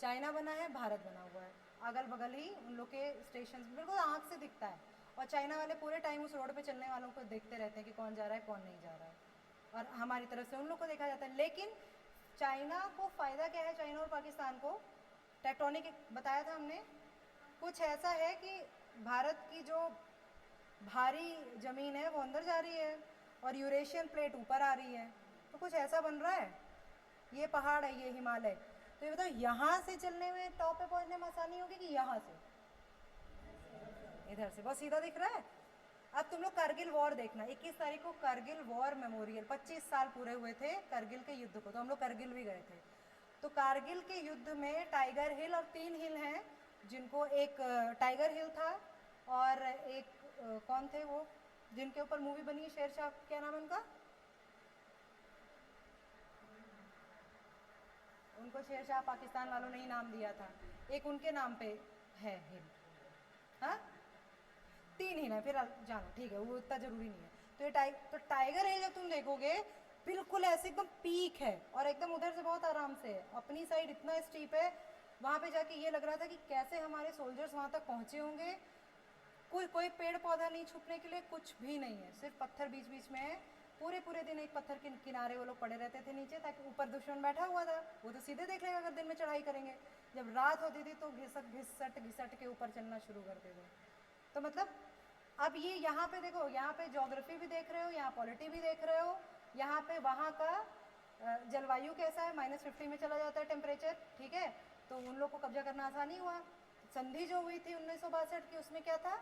चाइना बना है, भारत बना हुआ है, अगल बगल ही उन लोग के स्टेशन बिल्कुल आँख से दिखता है, और चाइना वाले पूरे टाइम उस रोड पे चलने वालों को देखते रहते हैं कि कौन जा रहा है कौन नहीं जा रहा है, और हमारी तरफ से उन लोग को देखा जाता है, लेकिन चाइना को फ़ायदा क्या है, चाइना और पाकिस्तान को, टेक्टोनिक बताया था हमने, कुछ ऐसा है कि भारत की जो भारी ज़मीन है वो अंदर जा रही है और यूरेशियन प्लेट ऊपर आ रही है, तो कुछ ऐसा बन रहा है, ये पहाड़ है, ये हिमालय, तो ये बताओ यहाँ से चलने में टॉप पे पहुँचने में आसानी होगी कि यहाँ से, इधर से बहुत सीधा दिख रहा है। अब तुम लोग कारगिल वॉर देखना, 21 तारीख को कारगिल वॉर मेमोरियल, 25 साल पूरे हुए थे कारगिल के युद्ध को, तो हम लोग कारगिल भी गए थे, तो कारगिल के युद्ध में टाइगर हिल और 3 हिल हैं, जिनको एक टाइगर हिल था, और एक कौन थे वो जिनके ऊपर मूवी बनी है शेरशाह, क्या नाम है उनका, उनको शेरशाह पाकिस्तान वालों ने ही नाम दिया था, एक उनके नाम पे है हिल, हाँ 3 हिल है, फिर जानो ठीक है, वो इतना ज़रूरी नहीं है, तो ये तो टाइगर हिल जब तुम देखोगे बिल्कुल ऐसे एकदम पीक है, और एकदम उधर से बहुत आराम से है, अपनी साइड इतना स्टीप है, वहाँ पे जाके ये लग रहा था कि कैसे हमारे सोल्जर्स वहाँ तक पहुँचे होंगे, कोई पेड़ पौधा नहीं छुपने के लिए, कुछ भी नहीं है, सिर्फ पत्थर बीच बीच में है, पूरे पूरे दिन एक पत्थर के किनारे वो लोग पड़े रहते थे नीचे, ताकि ऊपर दुश्मन बैठा हुआ था, वो तो सीधे देख लेगा अगर दिन में चढ़ाई करेंगे, जब रात होती थी तो घिसट के ऊपर चलना शुरू करते थे, तो मतलब अब ये यहाँ पे देखो, यहाँ पे ज्योग्राफी भी देख रहे हो, यहाँ पॉलिटी भी देख रहे हो, यहाँ पे वहाँ का जलवायु कैसा है, -50 में चला जाता है टेम्परेचर, ठीक है, तो उन लोग को कब्जा करना आसानी हुआ, संधि जो हुई थी 1962 की, उसमें क्या था,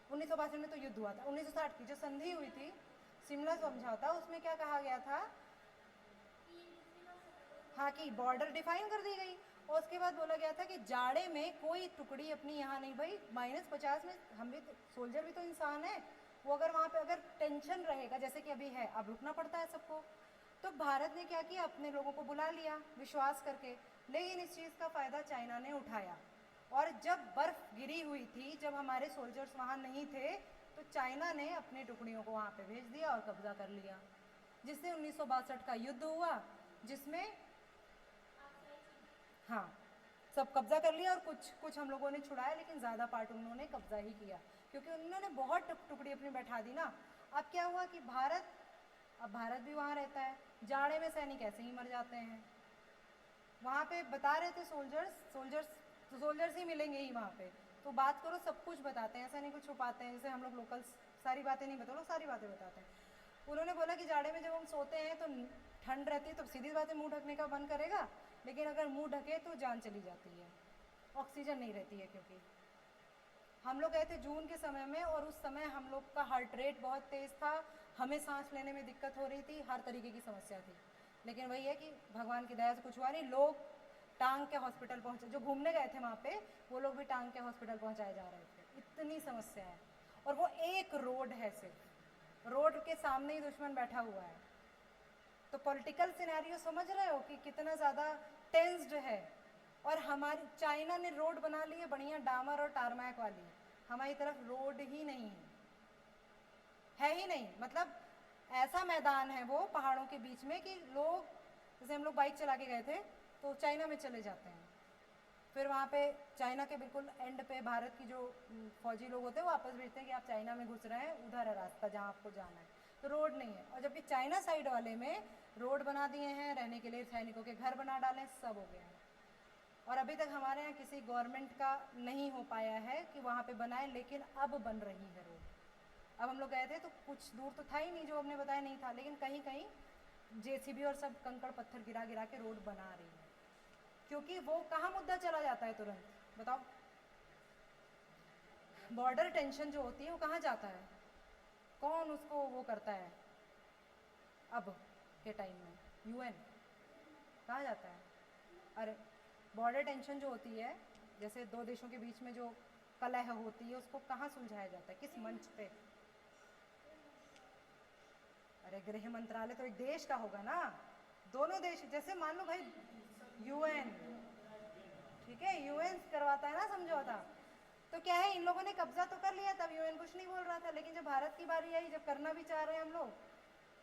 1962 में तो युद्ध हुआ था, 1960 की जो संधि हुई थी, शिमला समझौता, उसमें क्या कहा गया था, हाँ कि बॉर्डर डिफाइन कर दी गई। और उसके बाद बोला गया था कि जाड़े में कोई टुकड़ी अपनी यहाँ नहीं, भाई -50 में हम भी सोल्जर भी तो इंसान है, वो अगर वहाँ पे अगर टेंशन रहेगा जैसे कि अभी है, अब रुकना पड़ता है सबको। तो भारत ने क्या किया, अपने लोगों को बुला लिया विश्वास करके, लेकिन इस चीज़ का फ़ायदा चाइना ने उठाया। और जब बर्फ़ गिरी हुई थी, जब हमारे सोल्जर्स वहाँ नहीं थे, तो चाइना ने अपनी टुकड़ियों को वहाँ पे भेज दिया और कब्जा कर लिया, जिससे 1962 का युद्ध हुआ, जिसमें हाँ सब कब्जा कर लिया और कुछ कुछ हम लोगों ने छुड़ाया, लेकिन ज़्यादा पार्ट उन्होंने कब्जा ही किया, क्योंकि उन्होंने बहुत टुकड़ी अपनी बैठा दी ना। अब क्या हुआ कि अब भारत भी वहाँ रहता है, जाड़े में सैनिक ऐसे ही मर जाते हैं। वहाँ पे बता रहे थे सोल्जर्स ही मिलेंगे ही वहाँ पे, तो बात करो सब कुछ बताते हैं, ऐसा नहीं कुछ छुपाते हैं, जैसे हम लोग लोकल्स सारी बातें नहीं बताते, लोग सारी बातें बताते हैं। उन्होंने बोला कि जाड़े में जब हम सोते हैं तो ठंड रहती है, तो सीधी बात है मुंह ढकने का मन करेगा, लेकिन अगर मुंह ढके तो जान चली जाती है, ऑक्सीजन नहीं रहती है। क्योंकि हम लोग गए थे जून के समय में, और उस समय हम लोग का हार्ट रेट बहुत तेज़ था, हमें सांस लेने में दिक्कत हो रही थी, हर तरीके की समस्या थी। लेकिन वही है कि भगवान की दया से कुछ हुआ नहीं, लोग टांग के हॉस्पिटल पहुँचे, जो घूमने गए थे वहाँ पे वो लोग भी टांग के हॉस्पिटल पहुँचाए जा रहे थे, इतनी समस्या है। और वो एक रोड है, सिर्फ रोड के सामने ही दुश्मन बैठा हुआ है। तो पॉलिटिकल सिनेरियो समझ रहे हो कि कितना ज़्यादा टेंस्ड है। और हमारी चाइना ने रोड बना ली है बढ़िया डामर और टारमैक वाली, हमारी तरफ रोड ही नहीं है ही नहीं। मतलब ऐसा मैदान है वो पहाड़ों के बीच में कि लोग, जैसे हम लोग बाइक चला के गए थे तो चाइना में चले जाते हैं, फिर वहाँ पे चाइना के बिल्कुल एंड पे भारत की जो फौजी लोग होते हैं वो वापस भेजते हैं कि आप चाइना में घुस रहे हैं, उधर है रास्ता जहाँ आपको जाना है, तो रोड नहीं है। और जबकि चाइना साइड वाले में रोड बना दिए हैं, रहने के लिए सैनिकों के घर बना डाले, सब हो गया है। और अभी तक हमारे यहाँ किसी गवर्नमेंट का नहीं हो पाया है कि वहाँ पे बनाए, लेकिन अब बन रही है रोड। अब हम लोग गए थे तो कुछ दूर तो था ही नहीं, जो हमने बताया नहीं था, लेकिन कहीं कहीं जेसीबी और सब कंकड़ पत्थर गिरा गिरा के रोड बना रही है, क्योंकि वो कहाँ मुद्दा चला जाता है तुरंत, बताओ। बॉर्डर टेंशन जो होती है वो कहाँ जाता है, कौन उसको वो करता है अब के टाइम में, यूएन। कहाँ जाता है? अरे बॉर्डर टेंशन जो होती है, जैसे दो देशों के बीच में जो कलह होती है, उसको कहाँ सुलझाया जाता है, किस मंच पे? अरे गृह मंत्रालय तो एक देश का होगा ना, दोनों देश, जैसे मान लो भाई यूएन, ठीक है, यूएन करवाता है ना समझौता। तो क्या है, इन लोगों ने कब्जा तो कर लिया, तब यूएन कुछ नहीं बोल रहा था, लेकिन जब भारत की बारी आई, जब करना भी चाह रहे हैं हम लोग,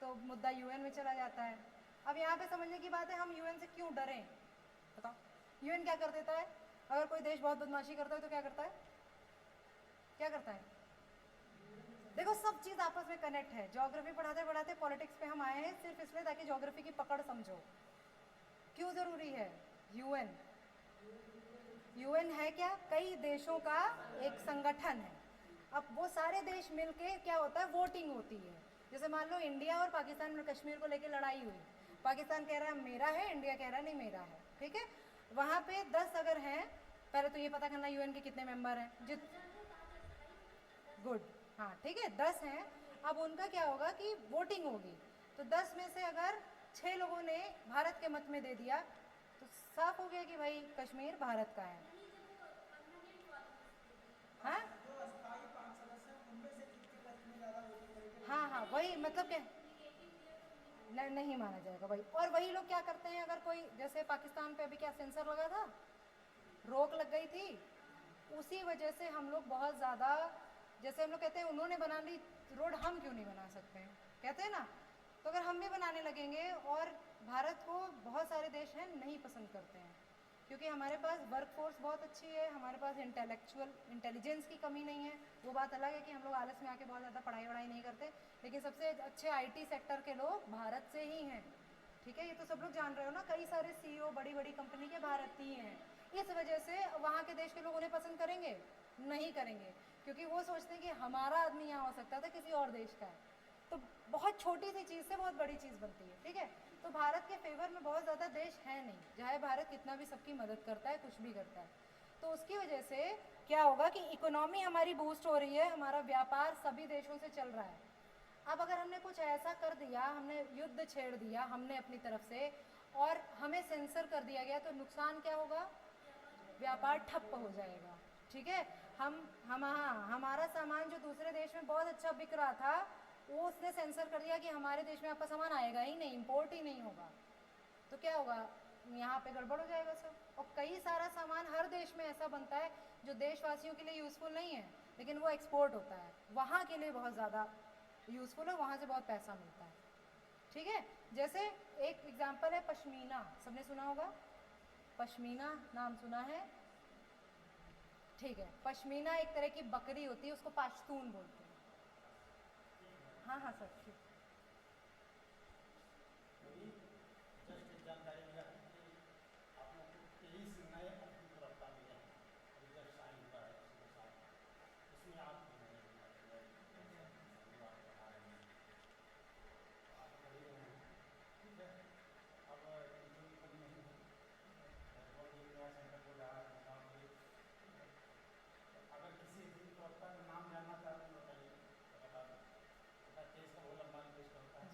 तो मुद्दा यूएन में चला जाता है। अब यहाँ पे समझने की बात है, हम यूएन से क्यों डरें, बताओ। यूएन क्या कर देता है, अगर कोई देश बहुत बदमाशी करता है तो क्या करता है, क्या करता है? देखो सब चीज़ आपस में कनेक्ट है। ज्योग्राफी पढ़ाते पढ़ाते पॉलिटिक्स पे हम आए हैं सिर्फ इसलिए ताकि ज्योग्राफी की पकड़ समझो। क्यों ज़रूरी है यूएन? यूएन है क्या, कई देशों का एक संगठन है। अब वो सारे देश मिलके क्या होता है, वोटिंग होती है। जैसे मान लो इंडिया और पाकिस्तान में कश्मीर को लेकर लड़ाई हुई, पाकिस्तान कह रहा है मेरा है, इंडिया कह रहा है नहीं मेरा है, ठीक है। वहाँ पे 10 अगर हैं, पहले तो ये पता करना यूएन के कितने मेंबर हैं, जित गुड, हाँ ठीक है 10 हैं। अब उनका क्या होगा कि वोटिंग होगी, तो 10 में से अगर 6 लोगों ने भारत के मत में दे दिया, तो साफ हो गया कि भाई कश्मीर भारत का है। हाँ हाँ हाँ वही मतलब क्या, नहीं माना जाएगा भाई। और वही लोग क्या करते हैं, अगर कोई जैसे पाकिस्तान पे अभी क्या सेंसर लगा था, रोक लग गई थी, उसी वजह से हम लोग बहुत ज़्यादा, जैसे हम लोग कहते हैं उन्होंने बना ली रोड, हम क्यों नहीं बना सकते हैं, कहते हैं ना। तो अगर हम भी बनाने लगेंगे, और भारत को बहुत सारे देश हैं नहीं पसंद करते हैं, क्योंकि हमारे पास वर्कफोर्स बहुत अच्छी है, हमारे पास इंटेलिजेंस की कमी नहीं है। वो बात अलग है कि हम लोग आलस में आके बहुत ज़्यादा पढ़ाई वढ़ाई नहीं करते, लेकिन सबसे अच्छे आईटी सेक्टर के लोग भारत से ही हैं, ठीक है, ये तो सब लोग जान रहे हो ना। कई सारे सीईओ बड़ी बड़ी कंपनी के भारतीय हैं। इस वजह से वहाँ के देश के लोग उन्हें पसंद करेंगे नहीं करेंगे, क्योंकि वो सोचते हैं कि हमारा आदमी यहाँ हो सकता था, किसी और देश का है। तो बहुत छोटी सी चीज़ से बहुत बड़ी चीज़ बनती है, ठीक है। तो भारत के फेवर में बहुत ज़्यादा देश है नहीं, चाहे भारत कितना भी सबकी मदद करता है, कुछ भी करता है। तो उसकी वजह से क्या होगा कि इकोनॉमी हमारी बूस्ट हो रही है, हमारा व्यापार सभी देशों से चल रहा है। अब अगर हमने कुछ ऐसा कर दिया, हमने युद्ध छेड़ दिया हमने अपनी तरफ से, और हमें सेंसर कर दिया गया, तो नुकसान क्या होगा? व्यापार ठप्प हो जाएगा। ठीक है, हम हाँ, हमारा सामान जो दूसरे देश में बहुत अच्छा बिक रहा था, वो उसने सेंसर कर दिया कि हमारे देश में आपका सामान आएगा ही नहीं, इंपोर्ट ही नहीं होगा। तो क्या होगा? यहाँ पे गड़बड़ हो जाएगा सब। और कई सारा सामान हर देश में ऐसा बनता है जो देशवासियों के लिए यूज़फुल नहीं है, लेकिन वो एक्सपोर्ट होता है, वहाँ के लिए बहुत ज़्यादा यूज़फुल है, वहाँ से बहुत पैसा मिलता है। ठीक है, जैसे एक एग्जांपल है पश्मीना, सबने सुना होगा, पश्मीना नाम सुना है? ठीक है, पश्मीना एक तरह की बकरी होती है, उसको पाश्तून बोलते हैं। हाँ हाँ सर, ठीक।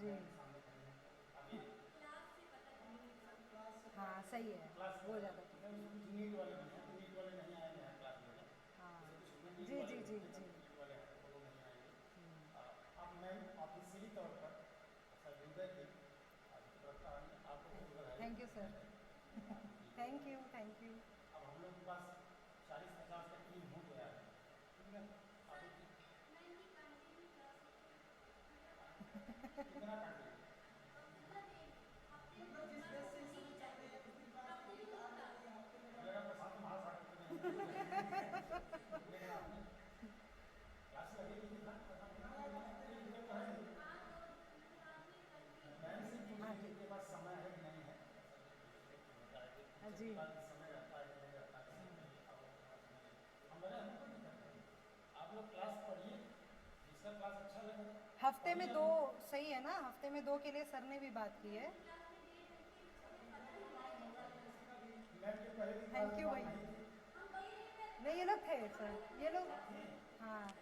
जी हाँ सही है, हो जाता है। हाँ जी जी जी जी। Thank you sir. Thank you thank you. हाँ ठीक। हाँ जी। हफ्ते में दो सही है ना? हफ्ते में दो के लिए सर ने भी बात की है। थैंक यू भाई। नहीं ये लोग थे सर, ये लोग, हाँ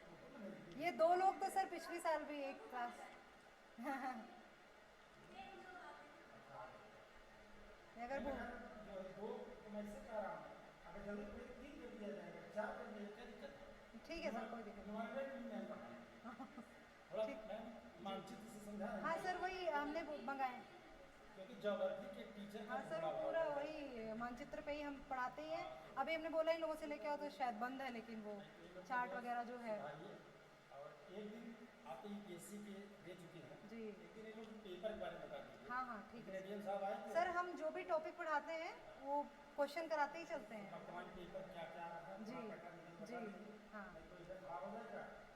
ये दो लोग तो सर पिछली साल भी एक क्लास अगर वो ठीक है सर, कोई दिक्कत नहीं। ठीक। हाँ सर, वही हमने मंगाए। हाँ सर, वो पूरा वही मानचित्र पे ही हम पढ़ाते ही हैं। अभी हमने बोला इन लोगों से लेके आओ, तो शायद बंद है, लेकिन वो चार्ट वगैरह जो है। जी हाँ हाँ ठीक है सर, हम जो भी टॉपिक पढ़ाते हैं वो क्वेश्चन कराते ही चलते हैं। जी जी हाँ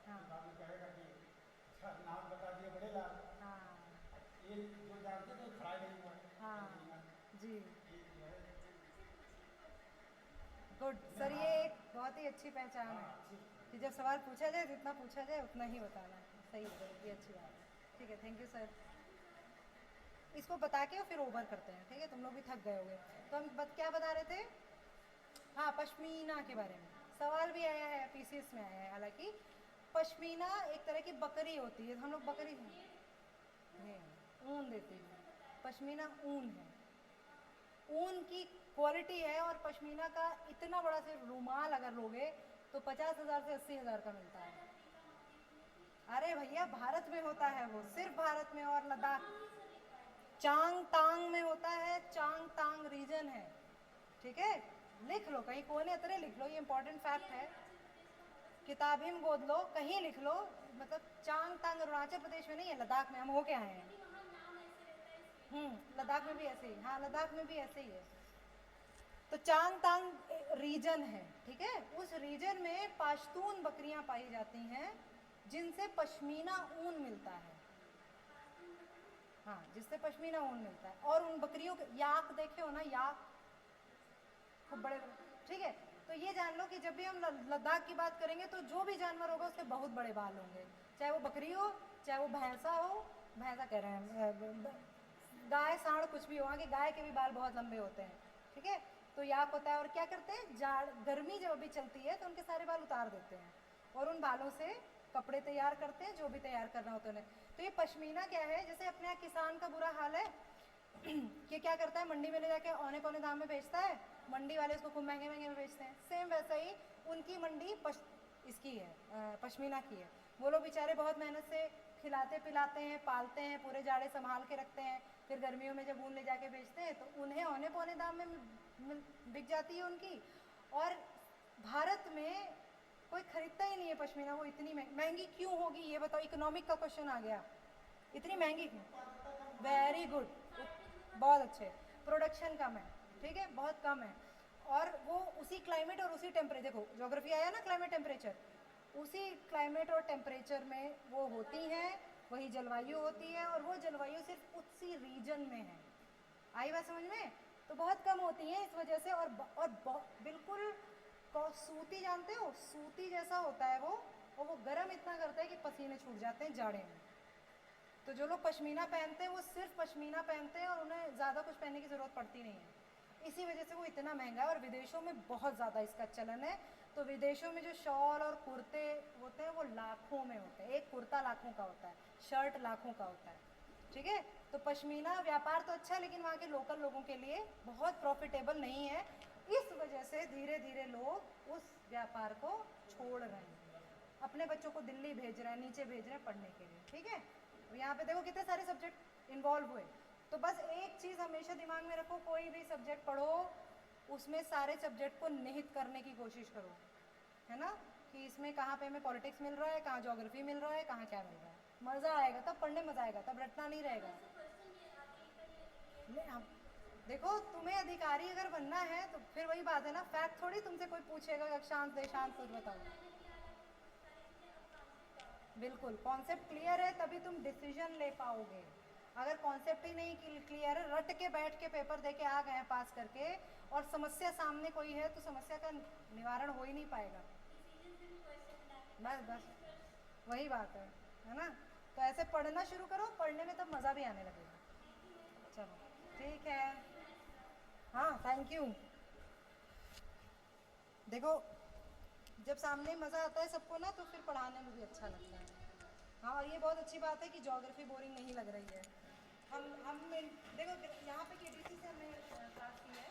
हाँ हाँ हाँ जी। गुड सर, ये एक बहुत ही अच्छी पहचान है कि जब सवाल पूछा जाए, जितना पूछा जाए उतना ही बताना है। सही है, ये अच्छी बात है। ठीक है, थैंक यू सर। इसको बता के और फिर ओवर करते हैं, ठीक है? तुम लोग भी थक गए होगे। तो हम क्या बता रहे थे? हाँ, पश्मीना के बारे में सवाल भी आया है, पीसीएस में आया है हालांकि। पश्मीना एक तरह की बकरी होती है, हम लोग बकरी नहीं, ऊन देती है। पश्मीना ऊन है, ऊन की क्वालिटी है। और पश्मीना का इतना बड़ा से रुमाल अगर लोगे तो 50,000 से 80,000 का मिलता है। अरे भैया, भारत में होता है वो, सिर्फ भारत में, और लद्दाख चांग तांग में होता है। चांग तांग रीजन है, ठीक है? लिख लो कहीं कोने अतरे, लिख लो, ये इंपॉर्टेंट फैक्ट है। किताबी में गोद लो, कहीं लिख लो। मतलब चांग तांग अरुणाचल प्रदेश में नहीं है, लद्दाख में हम होके आए हैं। लद्दाख में भी ऐसे ही, हाँ लद्दाख में भी ऐसे ही है। तो चांग तांग रीजन है, ठीक है? उस रीजन में पाश्तून बकरियां पाई जाती हैं, जिनसे पश्मीना ऊन मिलता है। हाँ, जिससे पश्मीना ऊन मिलता है। और उन बकरियों के याक देखे हो ना, याक खूब बड़े बड़े, ठीक है? तो ये जान लो कि जब भी हम लद्दाख की बात करेंगे तो जो भी जानवर होगा उसके बहुत बड़े बाल होंगे, चाहे वो बकरी हो, चाहे वो भैंसा हो। भैंसा कह रहे हैं, गाय सांड कुछ भी हो, वहाँ की गाय के भी बाल बहुत लंबे होते हैं, ठीक है? तो याक होता है। और क्या करते हैं, जाड़ गर्मी जब अभी चलती है तो उनके सारे बाल उतार देते हैं और उन बालों से कपड़े तैयार करते हैं, जो भी तैयार करना होता है उन्हें। तो ये पश्मीना क्या है, जैसे अपने यहाँ किसान का बुरा हाल है, कि क्या करता है, मंडी में ले जाके औने पौने दाम में बेचता है, मंडी वाले इसको खूब महंगे महंगे में बेचते हैं। सेम वैसा ही उनकी मंडी इसकी है, पश्मीना की है। वो लोग बेचारे बहुत मेहनत से खिलाते पिलाते हैं, पालते हैं, पूरे जाड़े संभाल के रखते हैं, फिर गर्मियों में जब ऊन ले जाके बेचते हैं तो उन्हें औने पौने दाम में बिक जाती है उनकी। और भारत में कोई खरीदता ही नहीं है पश्मीना। वो इतनी महंगी क्यों होगी ये बताओ, इकोनॉमिक का क्वेश्चन आ गया, इतनी महंगी क्यों? वेरी गुड, बहुत अच्छे, प्रोडक्शन कम है, ठीक है, बहुत कम है। और वो उसी क्लाइमेट और उसी टेम्परेचर, देखो ज्योग्राफी आया ना, क्लाइमेट टेम्परेचर, उसी क्लाइमेट और टेम्परेचर में वो होती हैं, वही जलवायु होती है, और वो जलवायु सिर्फ उसी रीजन में है। आई बात समझ में? तो बहुत कम होती हैं इस वजह से। और बिल्कुल सूती, जानते हो सूती जैसा होता है वो, और वो गर्म इतना करता है कि पसीने छूट जाते हैं जाड़े में। तो जो लोग पश्मीना पहनते हैं वो सिर्फ पश्मीना पहनते हैं और उन्हें ज़्यादा कुछ पहनने की ज़रूरत पड़ती नहीं है। इसी वजह से वो इतना महंगा है, और विदेशों में बहुत ज़्यादा इसका चलन है। तो विदेशों में जो शॉल और कुर्ते होते हैं वो लाखों में होते हैं, एक कुर्ता लाखों का होता है, शर्ट लाखों का होता है, ठीक है। तो पश्मीना व्यापार तो अच्छा है, लेकिन वहाँ के लोकल लोगों के लिए बहुत प्रॉफिटेबल नहीं है। इस वजह से धीरे धीरे लोग उस व्यापार को छोड़ रहे हैं, अपने बच्चों को दिल्ली भेज रहे हैं, नीचे भेज रहे हैं पढ़ने के लिए, ठीक है। यहाँ पे देखो कितने सारे सब्जेक्ट इन्वॉल्व हुए। तो बस एक चीज़ हमेशा दिमाग में रखो, कोई भी सब्जेक्ट पढ़ो उसमें सारे सब्जेक्ट को निहित करने की कोशिश करो, है ना, कि इसमें कहाँ पे हमें पॉलिटिक्स मिल रहा है, कहाँ ज्योग्राफी मिल रहा है, कहाँ क्या मिल रहा है। मज़ा आएगा तब, पढ़ने मज़ा आएगा तब, रटना नहीं रहेगा। देखो तुम्हें अधिकारी अगर बनना है तो फिर वही बात है ना, फैक्ट थोड़ी तुमसे कोई पूछेगा अक्षांश देशांश कुछ बताओ। बिल्कुल, कॉन्सेप्ट क्लियर है तभी तुम डिसीजन ले पाओगे। अगर कॉन्सेप्ट ही नहीं क्लियर है, रट के बैठ के पेपर दे के आ गए हैं पास करके, और समस्या सामने कोई है तो समस्या का निवारण हो ही नहीं पाएगा। बस बस वही बात है ना। तो ऐसे पढ़ना शुरू करो, पढ़ने में तब मज़ा भी आने लगेगा। चलो ठीक है, हाँ थैंक यू। देखो जब सामने मज़ा आता है सबको ना, तो फिर पढ़ाने में भी अच्छा लगता है। हाँ, और ये बहुत अच्छी बात है कि ज्योग्राफी बोरिंग नहीं लग रही है। हम देखो यहाँ पे केटीसी से हमने क्लास की है।